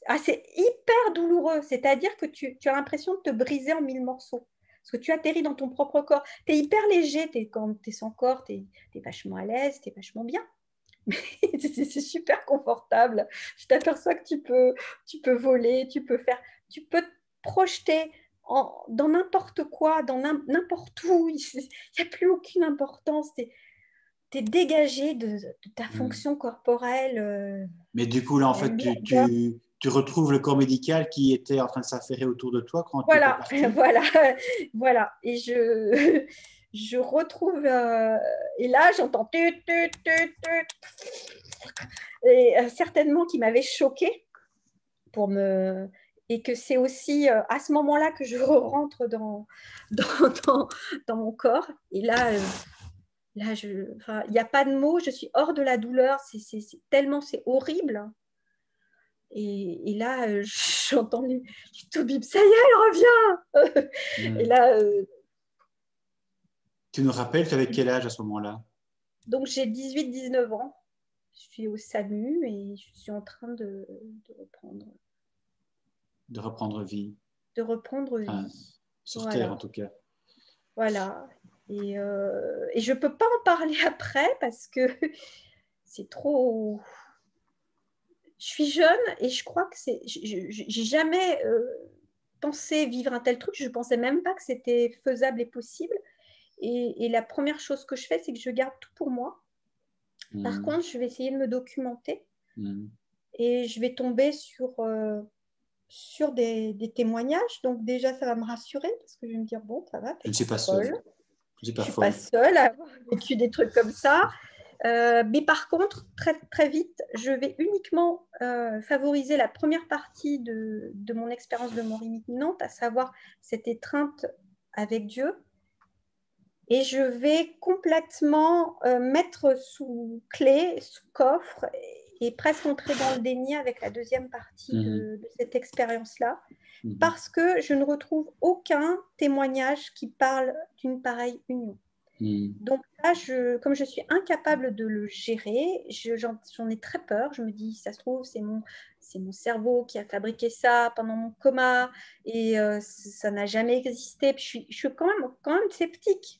Ah, c'est hyper douloureux, c'est-à-dire que tu as l'impression de te briser en 1000 morceaux. Parce que tu atterris dans ton propre corps. Tu es hyper léger, quand tu es sans corps, tu es vachement à l'aise, tu es vachement bien. C'est super confortable. Je t'aperçois que tu peux voler, tu peux te projeter dans n'importe quoi, dans n'importe où. Il n'y a plus aucune importance. Tu es dégagé de ta fonction corporelle. Mais du coup, là, en fait, tu tu retrouves le corps médical qui était en train de s'affairer autour de toi quand tu étais Voilà, parti. voilà. Et je retrouve, et là, j'entends tut, tut, tut, tut. Et certainement qui m'avait choquée et que c'est aussi à ce moment-là que je rentre dans mon corps. Et là, il n'y a pas de mots, je suis hors de la douleur, tellement c'est horrible. Et là, j'entends du Toubib, ça y est, elle revient. Et là, tu nous rappelles, tu avais quel âge à ce moment-là? donc j'ai 18-19 ans. Je suis au SAMU et je suis en train de reprendre vie. De reprendre Enfin, vie. sur Terre, en tout cas. Voilà. Et je ne peux pas en parler après parce que c'est trop... Je suis jeune et je crois que c'est... J'ai jamais pensé vivre un tel truc. Je ne pensais même pas que c'était faisable et possible. Et la première chose que je fais, c'est que je garde tout pour moi. Par contre, je vais essayer de me documenter et je vais tomber sur des témoignages. Donc déjà, ça va me rassurer parce que je vais me dire, bon, ça va, je ne suis pas seule. Je ne suis pas seule à avoir vécu des trucs comme ça. Mais par contre, très, très vite, je vais uniquement favoriser la première partie de mon expérience de mort imminente, à savoir cette étreinte avec Dieu. Et je vais complètement mettre sous clé, sous coffre, et presque entrer dans le déni avec la deuxième partie de cette expérience-là, parce que je ne retrouve aucun témoignage qui parle d'une pareille union. Donc là, comme je suis incapable de le gérer, j'en ai très peur. Je me dis, ça se trouve, c'est mon cerveau qui a fabriqué ça pendant mon coma, et ça n'a jamais existé. Puis je suis quand même sceptique.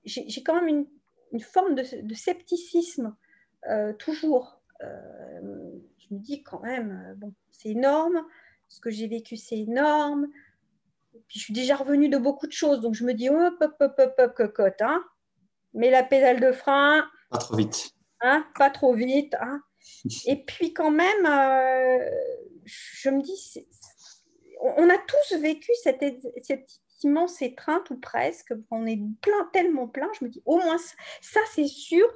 J'ai quand même une forme de scepticisme, toujours. Je me dis quand même, bon, c'est énorme, ce que j'ai vécu, c'est énorme. Puis je suis déjà revenue de beaucoup de choses, donc je me dis, hop, hop, hop, hop, hop, cocotte, hein. Mets la pédale de frein. Pas trop vite. Hein, pas trop vite. Hein. Et puis quand même, je me dis, on a tous vécu cette immense étreinte, ou presque. On est tellement plein. Je me dis, au moins, ça c'est sûr,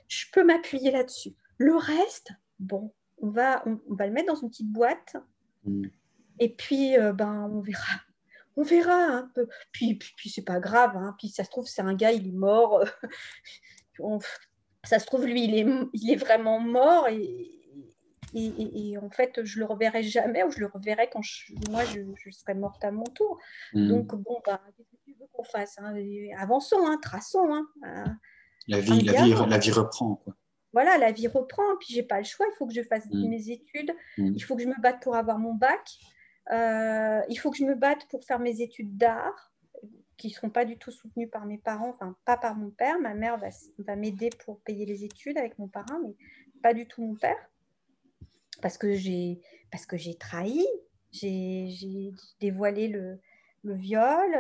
je peux m'appuyer là-dessus. Le reste, bon, on va le mettre dans une petite boîte. Et puis, on verra. On verra un peu. Puis c'est pas grave. Hein. Puis ça se trouve, c'est un gars, il est mort. Ça se trouve, lui, il est vraiment mort. Et en fait, je le reverrai jamais, ou je le reverrai quand moi, je serai morte à mon tour. Donc, bon, qu'est-ce que tu veux qu'on fasse, hein? Avançons, hein, traçons. Hein, la vie reprend, quoi. Voilà, la vie reprend. Puis, j'ai pas le choix. Il faut que je fasse mes études. Il faut que je me batte pour avoir mon bac. Il faut que je me batte pour faire mes études d'art, qui ne seront pas du tout soutenues par mes parents, enfin, pas par mon père. Ma mère va m'aider pour payer les études avec mon parrain, mais pas du tout mon père. Parce que j'ai trahi, j'ai dévoilé le viol,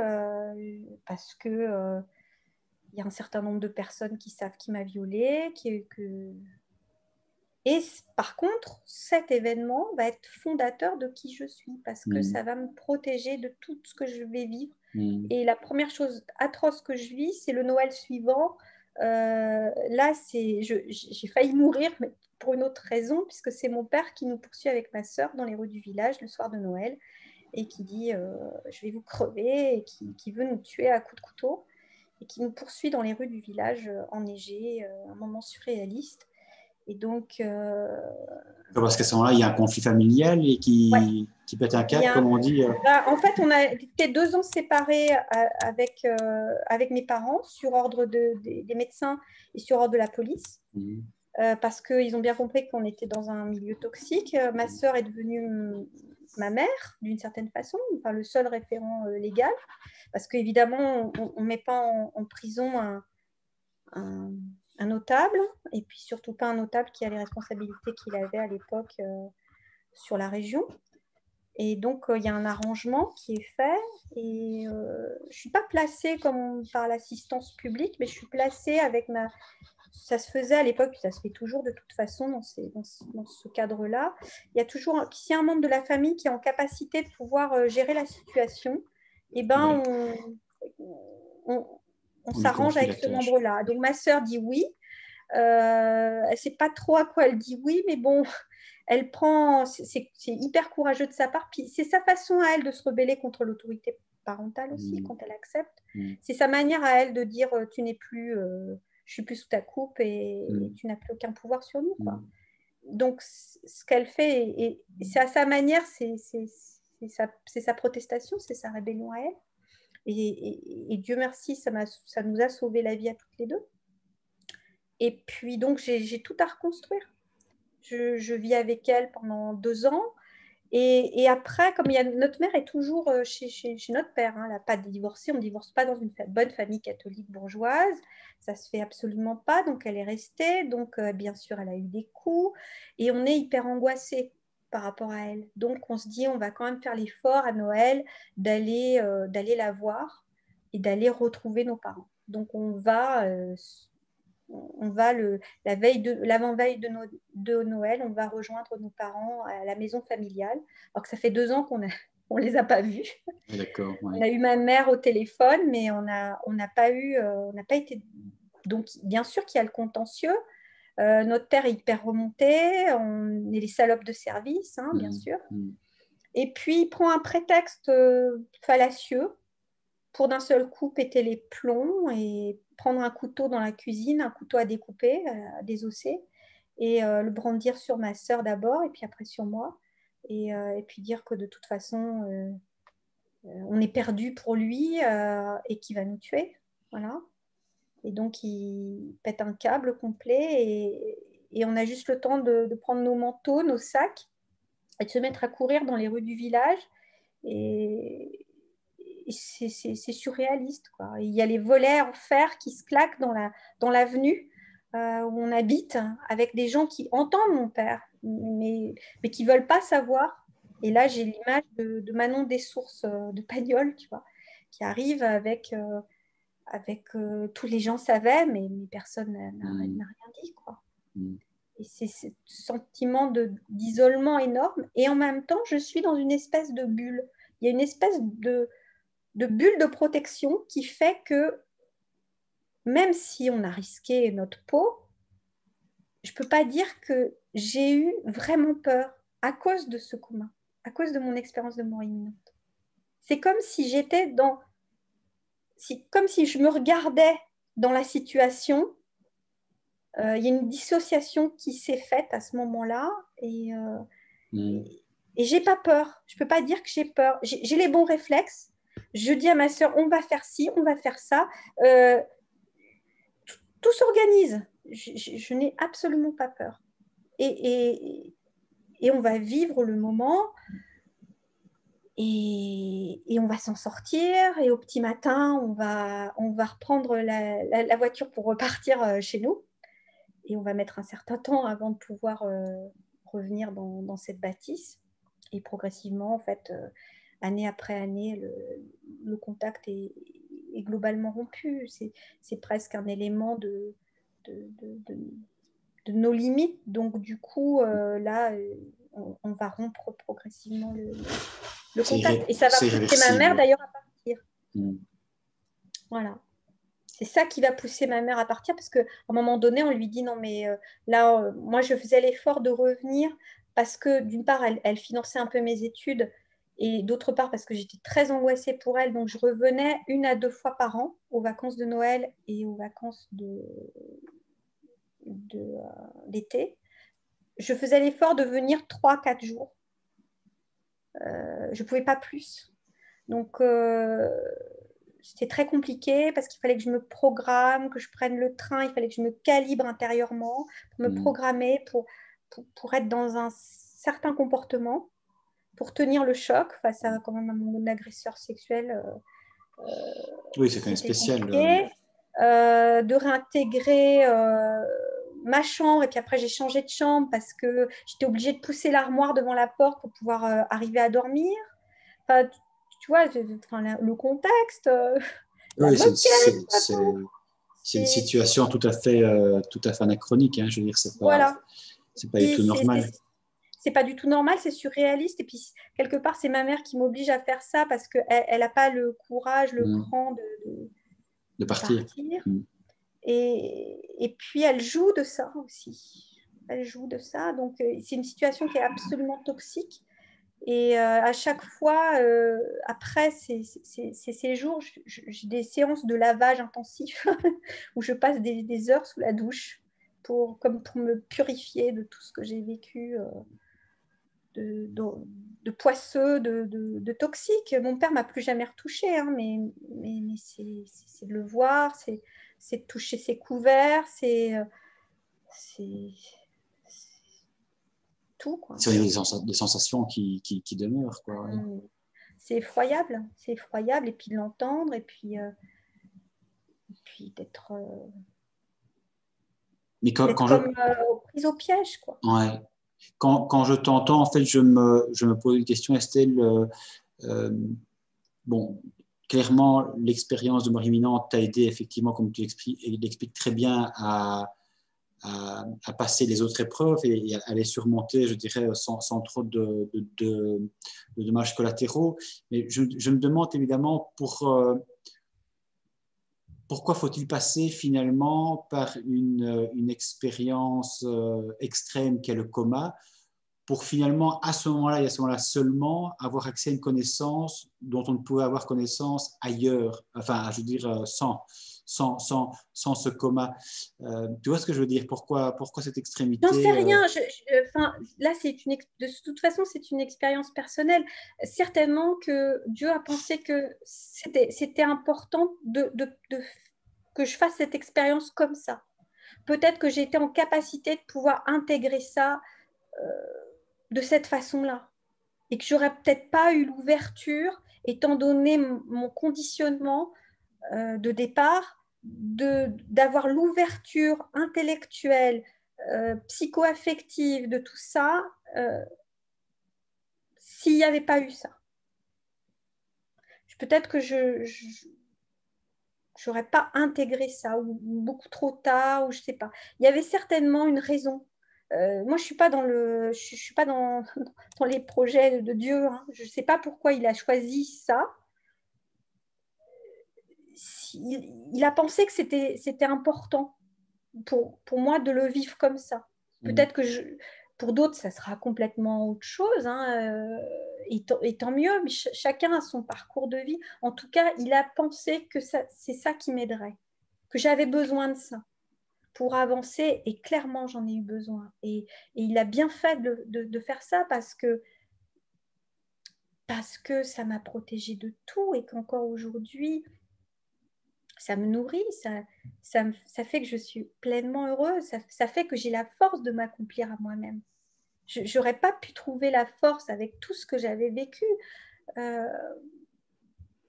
parce que y a un certain nombre de personnes qui savent qui m'a violée, et par contre, cet événement va être fondateur de qui je suis, parce que ça va me protéger de tout ce que je vais vivre. Et la première chose atroce que je vis, c'est le Noël suivant. Là, j'ai failli mourir, mais pour une autre raison, puisque c'est mon père qui nous poursuit avec ma sœur dans les rues du village le soir de Noël, et qui dit je vais vous crever, et qui veut nous tuer à coups de couteau, et qui nous poursuit dans les rues du village enneigées, un moment surréaliste. Et donc, parce qu'à ce moment-là, il y a un conflit familial et qui pète un câble, comme on dit. En fait, on a été 2 ans séparés avec mes parents, sur ordre des médecins et sur ordre de la police, parce qu'ils ont bien compris qu'on était dans un milieu toxique. Ma sœur est devenue ma mère, d'une certaine façon, enfin, le seul référent légal, parce qu'évidemment, on ne met pas en prison un notable, et puis surtout pas un notable qui a les responsabilités qu'il avait à l'époque sur la région. Et donc, il y a un arrangement qui est fait, et je ne suis pas placée comme par l'assistance publique, mais je suis placée avec ça se faisait à l'époque, ça se fait toujours de toute façon dans ce cadre-là. Il y a toujours, s'il y a un membre de la famille qui est en capacité de pouvoir gérer la situation, eh ben, on s'arrange avec ce membre-là. Donc, ma sœur dit oui. Elle ne sait pas trop à quoi elle dit oui, mais bon, elle prend, c'est hyper courageux de sa part. Puis c'est sa façon à elle de se rebeller contre l'autorité parentale aussi, quand elle accepte. C'est sa manière à elle de dire tu n'es plus, je suis plus sous ta coupe et tu n'as plus aucun pouvoir sur nous, quoi. Donc ce qu'elle fait, et c'est à sa manière, c'est sa protestation, c'est sa rébellion à elle. Et Dieu merci, ça nous a sauvé la vie à toutes les deux. Et puis donc j'ai tout à reconstruire. Je vis avec elle pendant 2 ans. Et après, comme notre mère est toujours chez notre père, hein, elle n'a pas divorcé, on ne divorce pas dans une bonne famille catholique bourgeoise, ça ne se fait absolument pas, donc elle est restée, donc bien sûr elle a eu des coups, et on est hyper angoissés par rapport à elle. Donc on se dit, on va quand même faire l'effort à Noël d'aller la voir et d'aller retrouver nos parents. Donc on va l'avant-veille de Noël, on va rejoindre nos parents à la maison familiale. Alors que ça fait 2 ans qu'on ne les a pas vus. D'accord, ouais. On a eu ma mère au téléphone, mais on n'a pas été. Donc, bien sûr qu'il y a le contentieux. Notre père est hyper remonté. On est les salopes de service, hein, bien sûr. Et puis, il prend un prétexte fallacieux pour d'un seul coup péter les plombs et prendre un couteau dans la cuisine, un couteau à découper, à désosser, et le brandir sur ma sœur d'abord, et puis après sur moi, et puis dire que de toute façon, on est perdu pour lui et qu'il va nous tuer. Voilà. Et donc, il pète un câble complet, et on a juste le temps de prendre nos manteaux, nos sacs, et de se mettre à courir dans les rues du village. Et c'est surréaliste, quoi. Il y a les volets en fer qui se claquent dans l'avenue où on habite, avec des gens qui entendent mon père, mais qui ne veulent pas savoir. Et là, j'ai l'image de Manon des Sources de Pagnol, tu vois, qui arrive avec tous les gens savaient, mais personne n'a rien dit, quoi. Et c'est ce sentiment d'isolement énorme. Et en même temps, je suis dans une espèce de bulle. Il y a une espèce de bulle de protection qui fait que même si on a risqué notre peau, je ne peux pas dire que j'ai eu vraiment peur à cause de ce coma, à cause de mon expérience de mort imminente. C'est comme si j'étais comme si je me regardais dans la situation. Il y a une dissociation qui s'est faite à ce moment-là, et j'ai pas peur. Je peux pas dire que j'ai peur. J'ai les bons réflexes. Je dis à ma sœur, on va faire ci, on va faire ça. Tout s'organise. Je n'ai absolument pas peur. Et on va vivre le moment, et on va s'en sortir. Et au petit matin, on va reprendre la voiture pour repartir chez nous. Et on va mettre un certain temps avant de pouvoir revenir dans cette bâtisse. Et progressivement, en fait, année après année, le contact est globalement rompu. C'est presque un élément de nos limites. Donc, du coup, là, on va rompre progressivement le contact. Et ça va pousser ma mère, d'ailleurs, à partir. Voilà. C'est ça qui va pousser ma mère à partir, parce qu'à un moment donné, on lui dit non, mais là, moi, je faisais l'effort de revenir parce que d'une part, elle finançait un peu mes études, et d'autre part, parce que j'étais très angoissée pour elle. Donc, je revenais 1 à 2 fois par an aux vacances de Noël et aux vacances d'été. Je faisais l'effort de venir 3-4 jours. Je ne pouvais pas plus. Donc, c'était très compliqué parce qu'il fallait que je me programme, que je prenne le train, il fallait que je me calibre intérieurement pour me programmer, pour être dans un certain comportement, pour tenir le choc face à quand même à mon agresseur sexuel. Oui, c'est quand même spécial. De réintégrer ma chambre, et puis après j'ai changé de chambre parce que j'étais obligée de pousser l'armoire devant la porte pour pouvoir arriver à dormir. Enfin, tu vois, le contexte, oui, C'est une situation tout à fait anachronique. Hein, je veux dire, Voilà. c'est pas du tout normal. C'est pas du tout normal, c'est surréaliste. Et puis, quelque part, c'est ma mère qui m'oblige à faire ça parce qu'elle n'a pas le courage, le cran de partir. Et puis, elle joue de ça aussi. Elle joue de ça. Donc, c'est une situation qui est absolument toxique. Et à chaque fois, après ces séjours, j'ai des séances de lavage intensif où je passe des heures sous la douche comme pour me purifier de tout ce que j'ai vécu de poisseux, de toxique. Mon père m'a plus jamais retouché, hein, mais c'est de le voir, c'est de toucher ses couverts, c'est tout, quoi. C'est des sensations qui demeurent, quoi. Ouais. C'est effroyable. Et puis de l'entendre, et puis d'être comme prise au piège, quoi. Ouais. Quand je t'entends, en fait, je me pose une question, Estelle. Bon, clairement, l'expérience de mort imminente t'a aidé, effectivement, comme tu l'expliques très bien, à passer les autres épreuves et à les surmonter, je dirais, sans trop de dommages collatéraux. Mais je me demande évidemment pourquoi faut-il passer finalement par une expérience extrême qu'est le coma pour finalement, à ce moment-là et à ce moment-là seulement, avoir accès à une connaissance dont on ne pouvait avoir connaissance ailleurs, enfin, je veux dire, sans ce coma. Tu vois ce que je veux dire? Pourquoi cette extrémité? J'en sais rien. Là, de toute façon, c'est une expérience personnelle. Certainement que Dieu a pensé que c'était important que je fasse cette expérience comme ça. Peut-être que j'étais en capacité de pouvoir intégrer ça de cette façon-là. Et que j'aurais peut-être pas eu l'ouverture, étant donné mon conditionnement de départ, d'avoir l'ouverture intellectuelle, psycho-affective de tout ça, s'il n'y avait pas eu ça. Peut-être que je n'aurais pas intégré ça, ou beaucoup trop tard, ou je ne sais pas. Il y avait certainement une raison. Moi, je ne suis pas dans les projets de Dieu. Hein. Je ne sais pas pourquoi il a choisi ça. Il a pensé que c'était important pour moi de le vivre comme ça. Peut-être que pour d'autres, ça sera complètement autre chose, hein, et tant mieux, mais chacun a son parcours de vie. En tout cas, il a pensé que c'est ça qui m'aiderait, que j'avais besoin de ça pour avancer, et clairement, j'en ai eu besoin. Et il a bien fait de faire ça parce que ça m'a protégée de tout, et qu'encore aujourd'hui, ça me nourrit, ça fait que je suis pleinement heureuse, ça fait que j'ai la force de m'accomplir à moi-même. Je n'aurais pas pu trouver la force avec tout ce que j'avais vécu.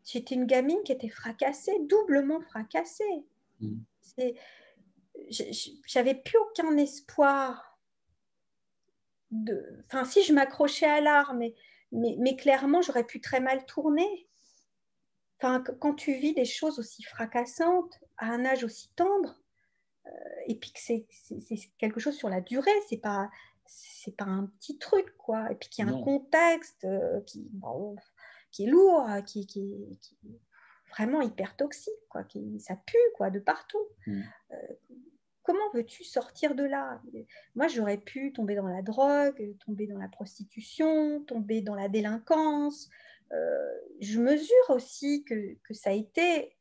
J'étais une gamine qui était fracassée, doublement fracassée. J'avais plus aucun espoir. Enfin, si je m'accrochais à l'art, mais clairement, j'aurais pu très mal tourner. Enfin, quand tu vis des choses aussi fracassantes à un âge aussi tendre, et puis que c'est quelque chose sur la durée, c'est pas un petit truc, quoi. Et puis qu'il y a un contexte qui est lourd, qui est vraiment hyper toxique, quoi. Ça pue, quoi, de partout. Comment veux-tu sortir de là? Moi, j'aurais pu tomber dans la drogue, tomber dans la prostitution, tomber dans la délinquance. Je mesure aussi que ça a été...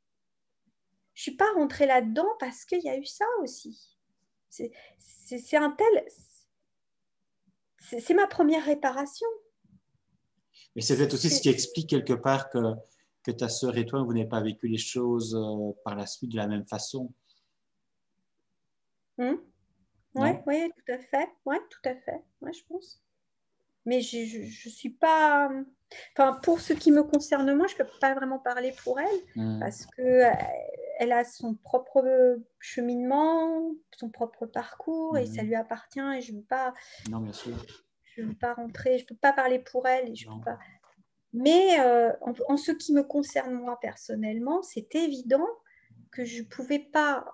Je ne suis pas rentrée là-dedans parce qu'il y a eu ça aussi. C'est ma première réparation. Mais c'est peut-être aussi ce qui explique quelque part que ta sœur et toi, vous n'avez pas vécu les choses par la suite de la même façon. Oui, tout à fait. Oui, tout à fait. Ouais, je pense. Mais je suis pas... Enfin, pour ce qui me concerne, moi, je ne peux pas vraiment parler pour elle parce qu'elle a son propre cheminement, son propre parcours, et ça lui appartient, et je ne veux pas... Non, bien sûr. Je ne veux pas rentrer, je ne peux pas parler pour elle, et je peux pas... Mais en ce qui me concerne moi personnellement, c'est évident que je ne pouvais pas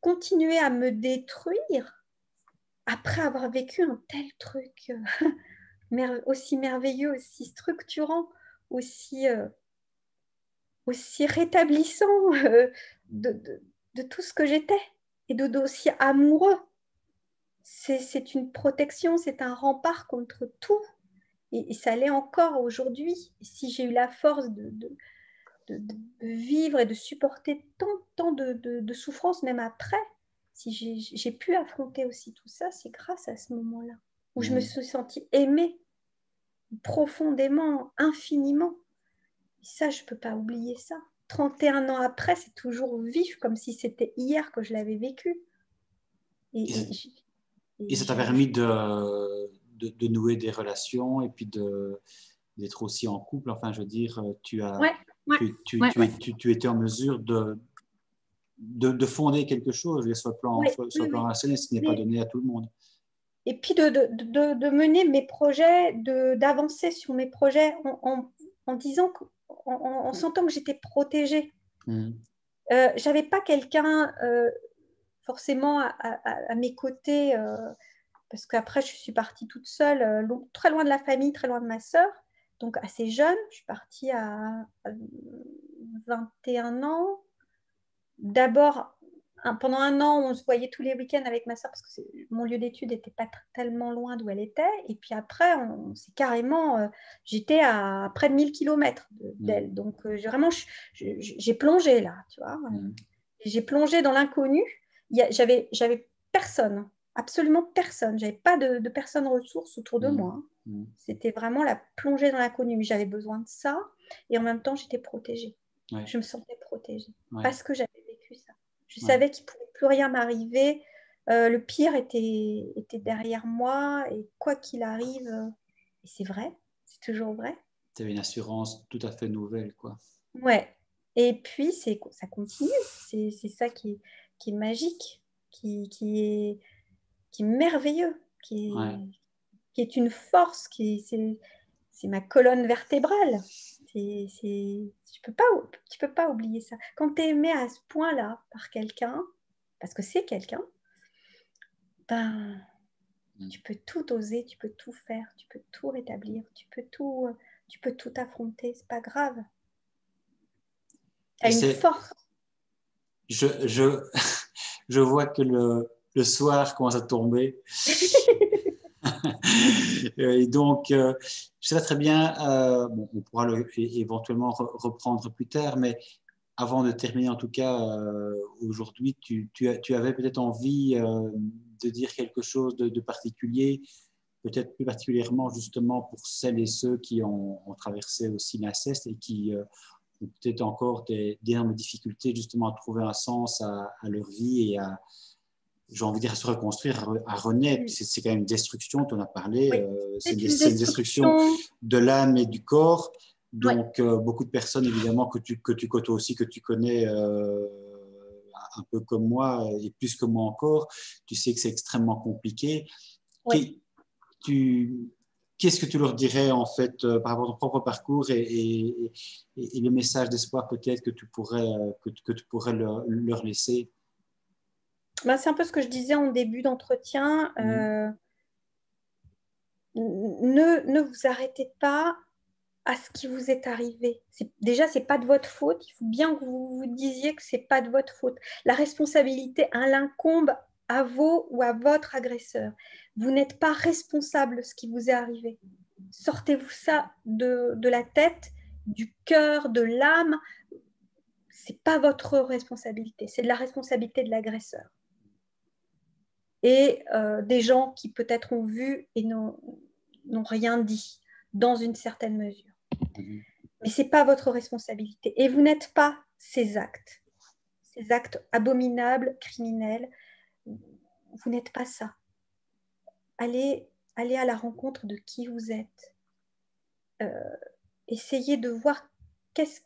continuer à me détruire après avoir vécu un tel truc aussi merveilleux, aussi structurant, aussi, aussi rétablissant de tout ce que j'étais et d'aussi amoureux. C'est une protection, c'est un rempart contre tout. Et ça l'est encore aujourd'hui. Si j'ai eu la force de vivre et de supporter tant de souffrances, même après, si j'ai pu affronter aussi tout ça, c'est grâce à ce moment-là, où je me suis sentie aimée profondément, infiniment. Et ça, je ne peux pas oublier ça. 31 ans après, c'est toujours vif, comme si c'était hier que je l'avais vécu. Et ça t'a permis de nouer des relations et puis d'être aussi en couple. Enfin, je veux dire, tu étais en mesure de fonder quelque chose, sur le plan, sur le plan relationnel, ce n'est pas donné à tout le monde. Et puis de mener mes projets, d'avancer sur mes projets en disant, en sentant que j'étais protégée. Je n'avais pas quelqu'un forcément à mes côtés, parce qu'après, je suis partie toute seule, très loin de la famille, très loin de ma sœur, donc assez jeune. Je suis partie à 21 ans. D'abord, pendant un an, on se voyait tous les week-ends avec ma soeur parce que mon lieu d'études n'était pas tellement loin d'où elle était. Et puis après, c'est carrément, j'étais à près de 1000 km d'elle. Donc vraiment, j'ai plongé là, tu vois. J'ai plongé dans l'inconnu. J'avais personne, absolument personne. J'avais pas de personnes ressources autour de moi. C'était vraiment la plongée dans l'inconnu. Mais j'avais besoin de ça. Et en même temps, j'étais protégée. Je me sentais protégée parce que j'avais vécu ça. Je savais qu'il ne pouvait plus rien m'arriver. Le pire était derrière moi. Et quoi qu'il arrive, et c'est vrai, c'est toujours vrai. Tu avais une assurance tout à fait nouvelle, quoi. Ouais. Et puis, ça continue. C'est ça qui est magique, qui est merveilleux, qui est une force, c'est ma colonne vertébrale. Tu peux pas oublier ça. Quand tu es aimé à ce point-là par quelqu'un, parce que c'est quelqu'un, ben, tu peux tout oser, tu peux tout faire, tu peux tout rétablir, tu peux tout affronter, c'est pas grave. Tu as une force. Je vois que le soir commence à tomber. Et donc, je sais très bien, bon, on pourra éventuellement reprendre plus tard, mais avant de terminer, en tout cas, aujourd'hui, tu avais peut-être envie de dire quelque chose de particulier, peut-être plus particulièrement justement pour celles et ceux qui ont traversé aussi l'inceste et qui ont peut-être encore d'énormes difficultés justement à trouver un sens à leur vie et à, j'ai envie de dire, à se reconstruire, à renaître. C'est quand même une destruction, tu en as parlé, c'est une destruction de l'âme et du corps. Donc, beaucoup de personnes, évidemment, que tu côtoies aussi, que tu connais un peu comme moi, et plus que moi encore, tu sais que c'est extrêmement compliqué. Qu'est-ce que tu leur dirais, en fait, par rapport à ton propre parcours et le message d'espoir peut-être que tu pourrais leur laisser? Ben, c'est un peu ce que je disais en début d'entretien. Ne vous arrêtez pas à ce qui vous est arrivé. Déjà, ce n'est pas de votre faute. Il faut bien que vous vous disiez que ce n'est pas de votre faute. La responsabilité, elle incombe à vous ou à votre agresseur. Vous n'êtes pas responsable de ce qui vous est arrivé. Sortez-vous ça de la tête, du cœur, de l'âme. Ce n'est pas votre responsabilité. C'est de la responsabilité de l'agresseur. Et des gens qui peut-être ont vu et n'ont rien dit dans une certaine mesure. Mais ce n'est pas votre responsabilité. Et vous n'êtes pas ces actes abominables, criminels. Vous n'êtes pas ça. Allez à la rencontre de qui vous êtes. Essayez de voir qu'est-ce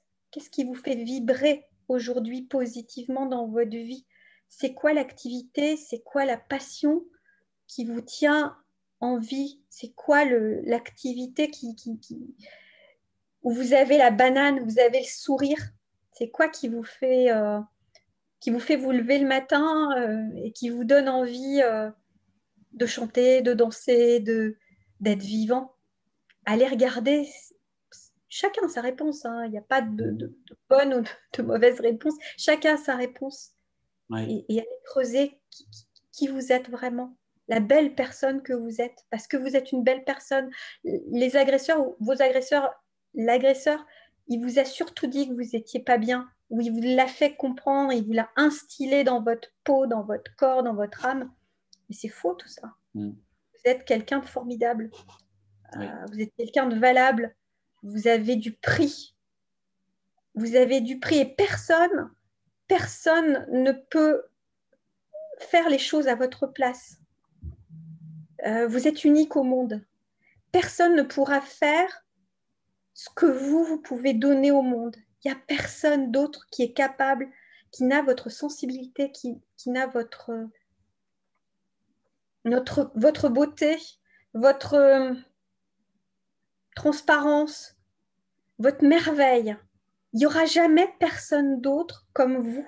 qui vous fait vibrer aujourd'hui positivement dans votre vie. C'est quoi l'activité, c'est quoi la passion qui vous tient en vie? C'est quoi l'activité où vous avez la banane, vous avez le sourire? C'est quoi qui vous fait qui vous fait vous lever le matin et qui vous donne envie de chanter, de danser, d'être vivant. Allez regarder. Chacun a sa réponse, hein. Il n'y a pas de bonne ou de mauvaise réponse. Chacun a sa réponse. Oui. Et allez creuser qui vous êtes vraiment, la belle personne que vous êtes, parce que vous êtes une belle personne. Les agresseurs, vos agresseurs, l'agresseur, il vous a surtout dit que vous n'étiez pas bien, ou il vous l'a fait comprendre, il vous l'a instillé dans votre peau, dans votre corps, dans votre âme. Mais c'est faux tout ça. Vous êtes quelqu'un de formidable. Oui. Vous êtes quelqu'un de valable. Vous avez du prix. Vous avez du prix et personne ne peut faire les choses à votre place. Vous êtes unique au monde. Personne ne pourra faire ce que vous pouvez donner au monde. Il n'y a personne d'autre qui est capable, qui n'a votre sensibilité, qui n'a votre beauté, votre transparence, votre merveille. Il n'y aura jamais personne d'autre comme vous.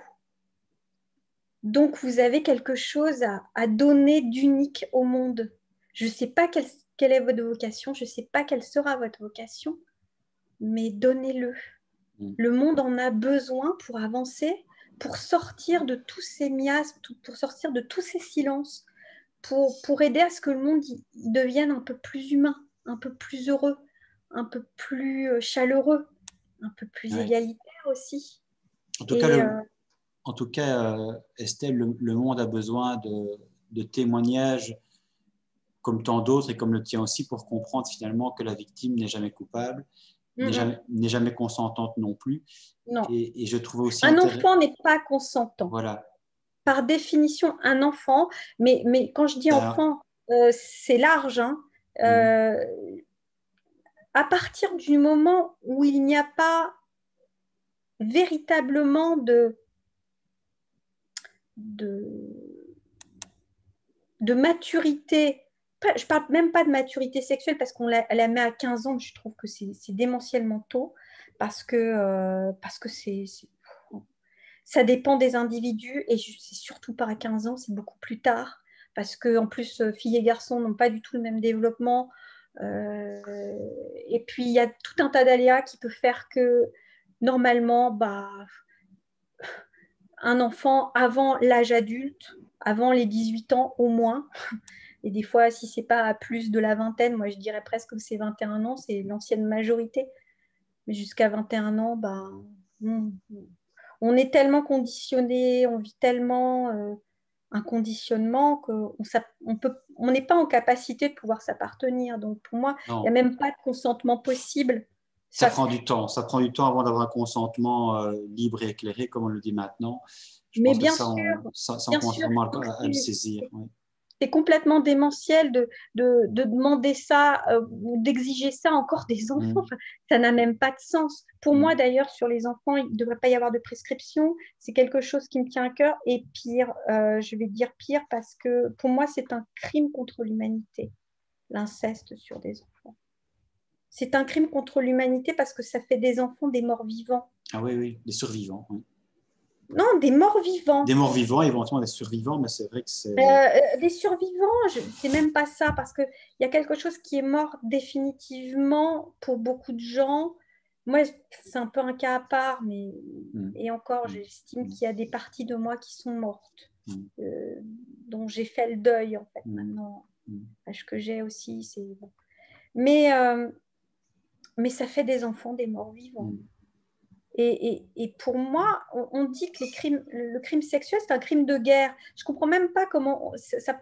Donc, vous avez quelque chose à donner d'unique au monde. Je ne sais pas quelle est votre vocation, je ne sais pas quelle sera votre vocation, mais donnez-le. Le monde en a besoin pour avancer, pour sortir de tous ces miasmes, pour sortir de tous ces silences, pour aider à ce que le monde il devienne un peu plus humain, un peu plus heureux, un peu plus chaleureux, un peu plus égalitaire aussi. En tout cas, Estelle, le monde a besoin de témoignages comme tant d'autres et comme le tien aussi pour comprendre finalement que la victime n'est jamais coupable, n'est jamais consentante non plus. Non. Et je trouvais aussi un enfant n'est pas consentant. Voilà. Par définition, un enfant, mais quand je dis enfant, c'est large. Hein. À partir du moment où il n'y a pas véritablement de maturité, je ne parle même pas de maturité sexuelle parce qu'on la met à 15 ans, je trouve que c'est démentiellement tôt, parce que ça dépend des individus et c'est surtout pas à 15 ans, c'est beaucoup plus tard, parce qu'en plus, filles et garçons n'ont pas du tout le même développement. Et puis, il y a tout un tas d'aléas qui peut faire que, normalement, un enfant avant l'âge adulte, avant les 18 ans au moins, et des fois, si ce n'est pas à plus de la vingtaine, moi je dirais presque que c'est 21 ans, c'est l'ancienne majorité. Mais jusqu'à 21 ans, on est tellement conditionné, on vit tellement un conditionnement qu'on n'est pas en capacité de pouvoir s'appartenir. Donc pour moi, il n'y a même pas de consentement possible. Ça prend du temps avant d'avoir un consentement libre et éclairé, comme on le dit maintenant. Je pense que ça commence vraiment à le saisir. Oui. C'est complètement démentiel de demander ça ou d'exiger ça encore des enfants. Enfin, ça n'a même pas de sens. Pour moi, d'ailleurs, sur les enfants, il ne devrait pas y avoir de prescription. C'est quelque chose qui me tient à cœur. Et pire, je vais dire pire parce que pour moi, c'est un crime contre l'humanité, l'inceste sur des enfants. C'est un crime contre l'humanité parce que ça fait des enfants des morts vivants. Ah oui, des survivants. Oui. Non, des morts vivants. Des morts vivants, éventuellement des survivants, mais c'est vrai que c'est... des survivants, c'est même pas ça, parce qu'il y a quelque chose qui est mort définitivement pour beaucoup de gens. Moi, c'est un peu un cas à part, mais et encore, j'estime qu'il y a des parties de moi qui sont mortes, dont j'ai fait le deuil, en fait, maintenant. L'âge que j'ai aussi, c'est bon. Mais ça fait des enfants, des morts vivants. Et pour moi, on dit que le crime sexuel, c'est un crime de guerre. Je ne comprends même pas comment ça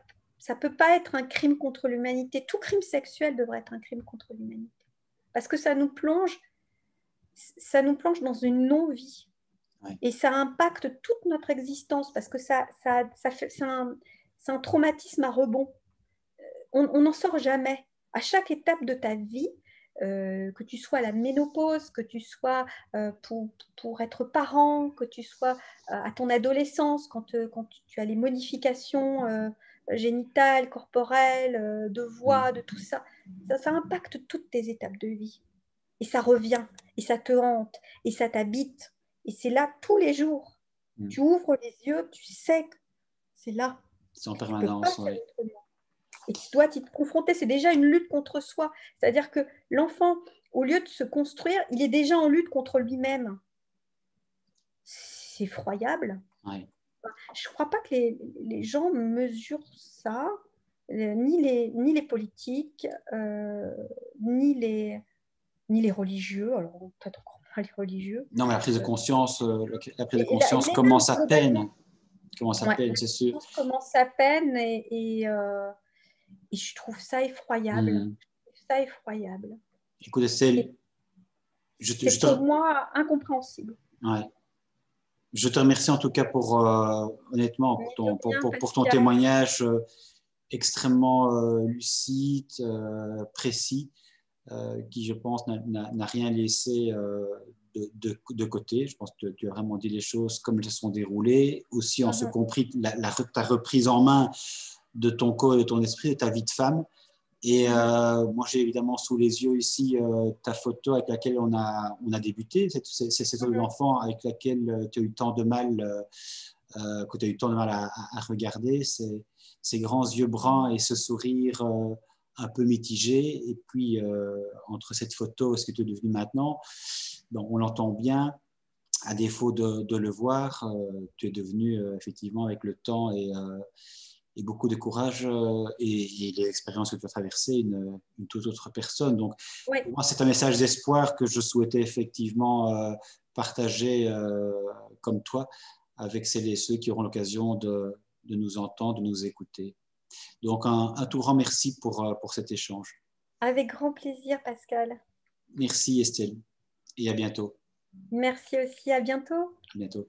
ne peut pas être un crime contre l'humanité. Tout crime sexuel devrait être un crime contre l'humanité. Parce que ça nous plonge dans une non-vie. Ouais. Et ça impacte toute notre existence parce que c'est un traumatisme à rebond. On n'en sort jamais. À chaque étape de ta vie, que tu sois à la ménopause, que tu sois pour être parent, que tu sois à ton adolescence, quand tu as les modifications génitales, corporelles, de voix, de tout ça, ça impacte toutes tes étapes de vie. Et ça revient, et ça te hante, et ça t'habite. Et c'est là tous les jours. Tu ouvres les yeux, tu sais que c'est là. C'est en Tu peux permanence, pas oui. faire autrement. Et tu dois t'y confronter. C'est déjà une lutte contre soi. C'est-à-dire que l'enfant, au lieu de se construire, il est déjà en lutte contre lui-même. C'est effroyable. Ouais. Je ne crois pas que les gens mesurent ça, ni les politiques, ni les religieux. Alors, peut-être encore moins les religieux. Non, mais la prise de conscience, L'humain, commence à peine. globalement. Commence à Ouais, peine, la c'est sûr. conscience commence à peine et je trouve ça effroyable. Je trouve ça effroyable. Écoute, Estelle, C'est pour moi incompréhensible. Ouais. Je te remercie en tout cas honnêtement, pour ton témoignage extrêmement lucide, précis, qui, je pense, n'a rien laissé de côté. Je pense que tu as vraiment dit les choses comme elles se sont déroulées, aussi en ce compris ta reprise en main de ton corps et de ton esprit, de ta vie de femme. Et moi, j'ai évidemment sous les yeux ici ta photo avec laquelle on a débuté. C'est cette enfant avec laquelle tu as eu tant de mal, que tu as eu tant de mal à regarder. Ces grands yeux bruns et ce sourire un peu mitigé. Et puis, entre cette photo et ce que tu es devenu maintenant, bon, on l'entend bien. À défaut de le voir, tu es devenu effectivement avec le temps et beaucoup de courage et l'expérience que tu as traversée, une toute autre personne. Donc, oui. Pour moi, c'est un message d'espoir que je souhaitais effectivement partager comme toi avec celles et ceux qui auront l'occasion de nous entendre, de nous écouter. Donc, un tout grand merci pour cet échange. Avec grand plaisir, Pascal. Merci Estelle et à bientôt. Merci aussi, à bientôt. À bientôt.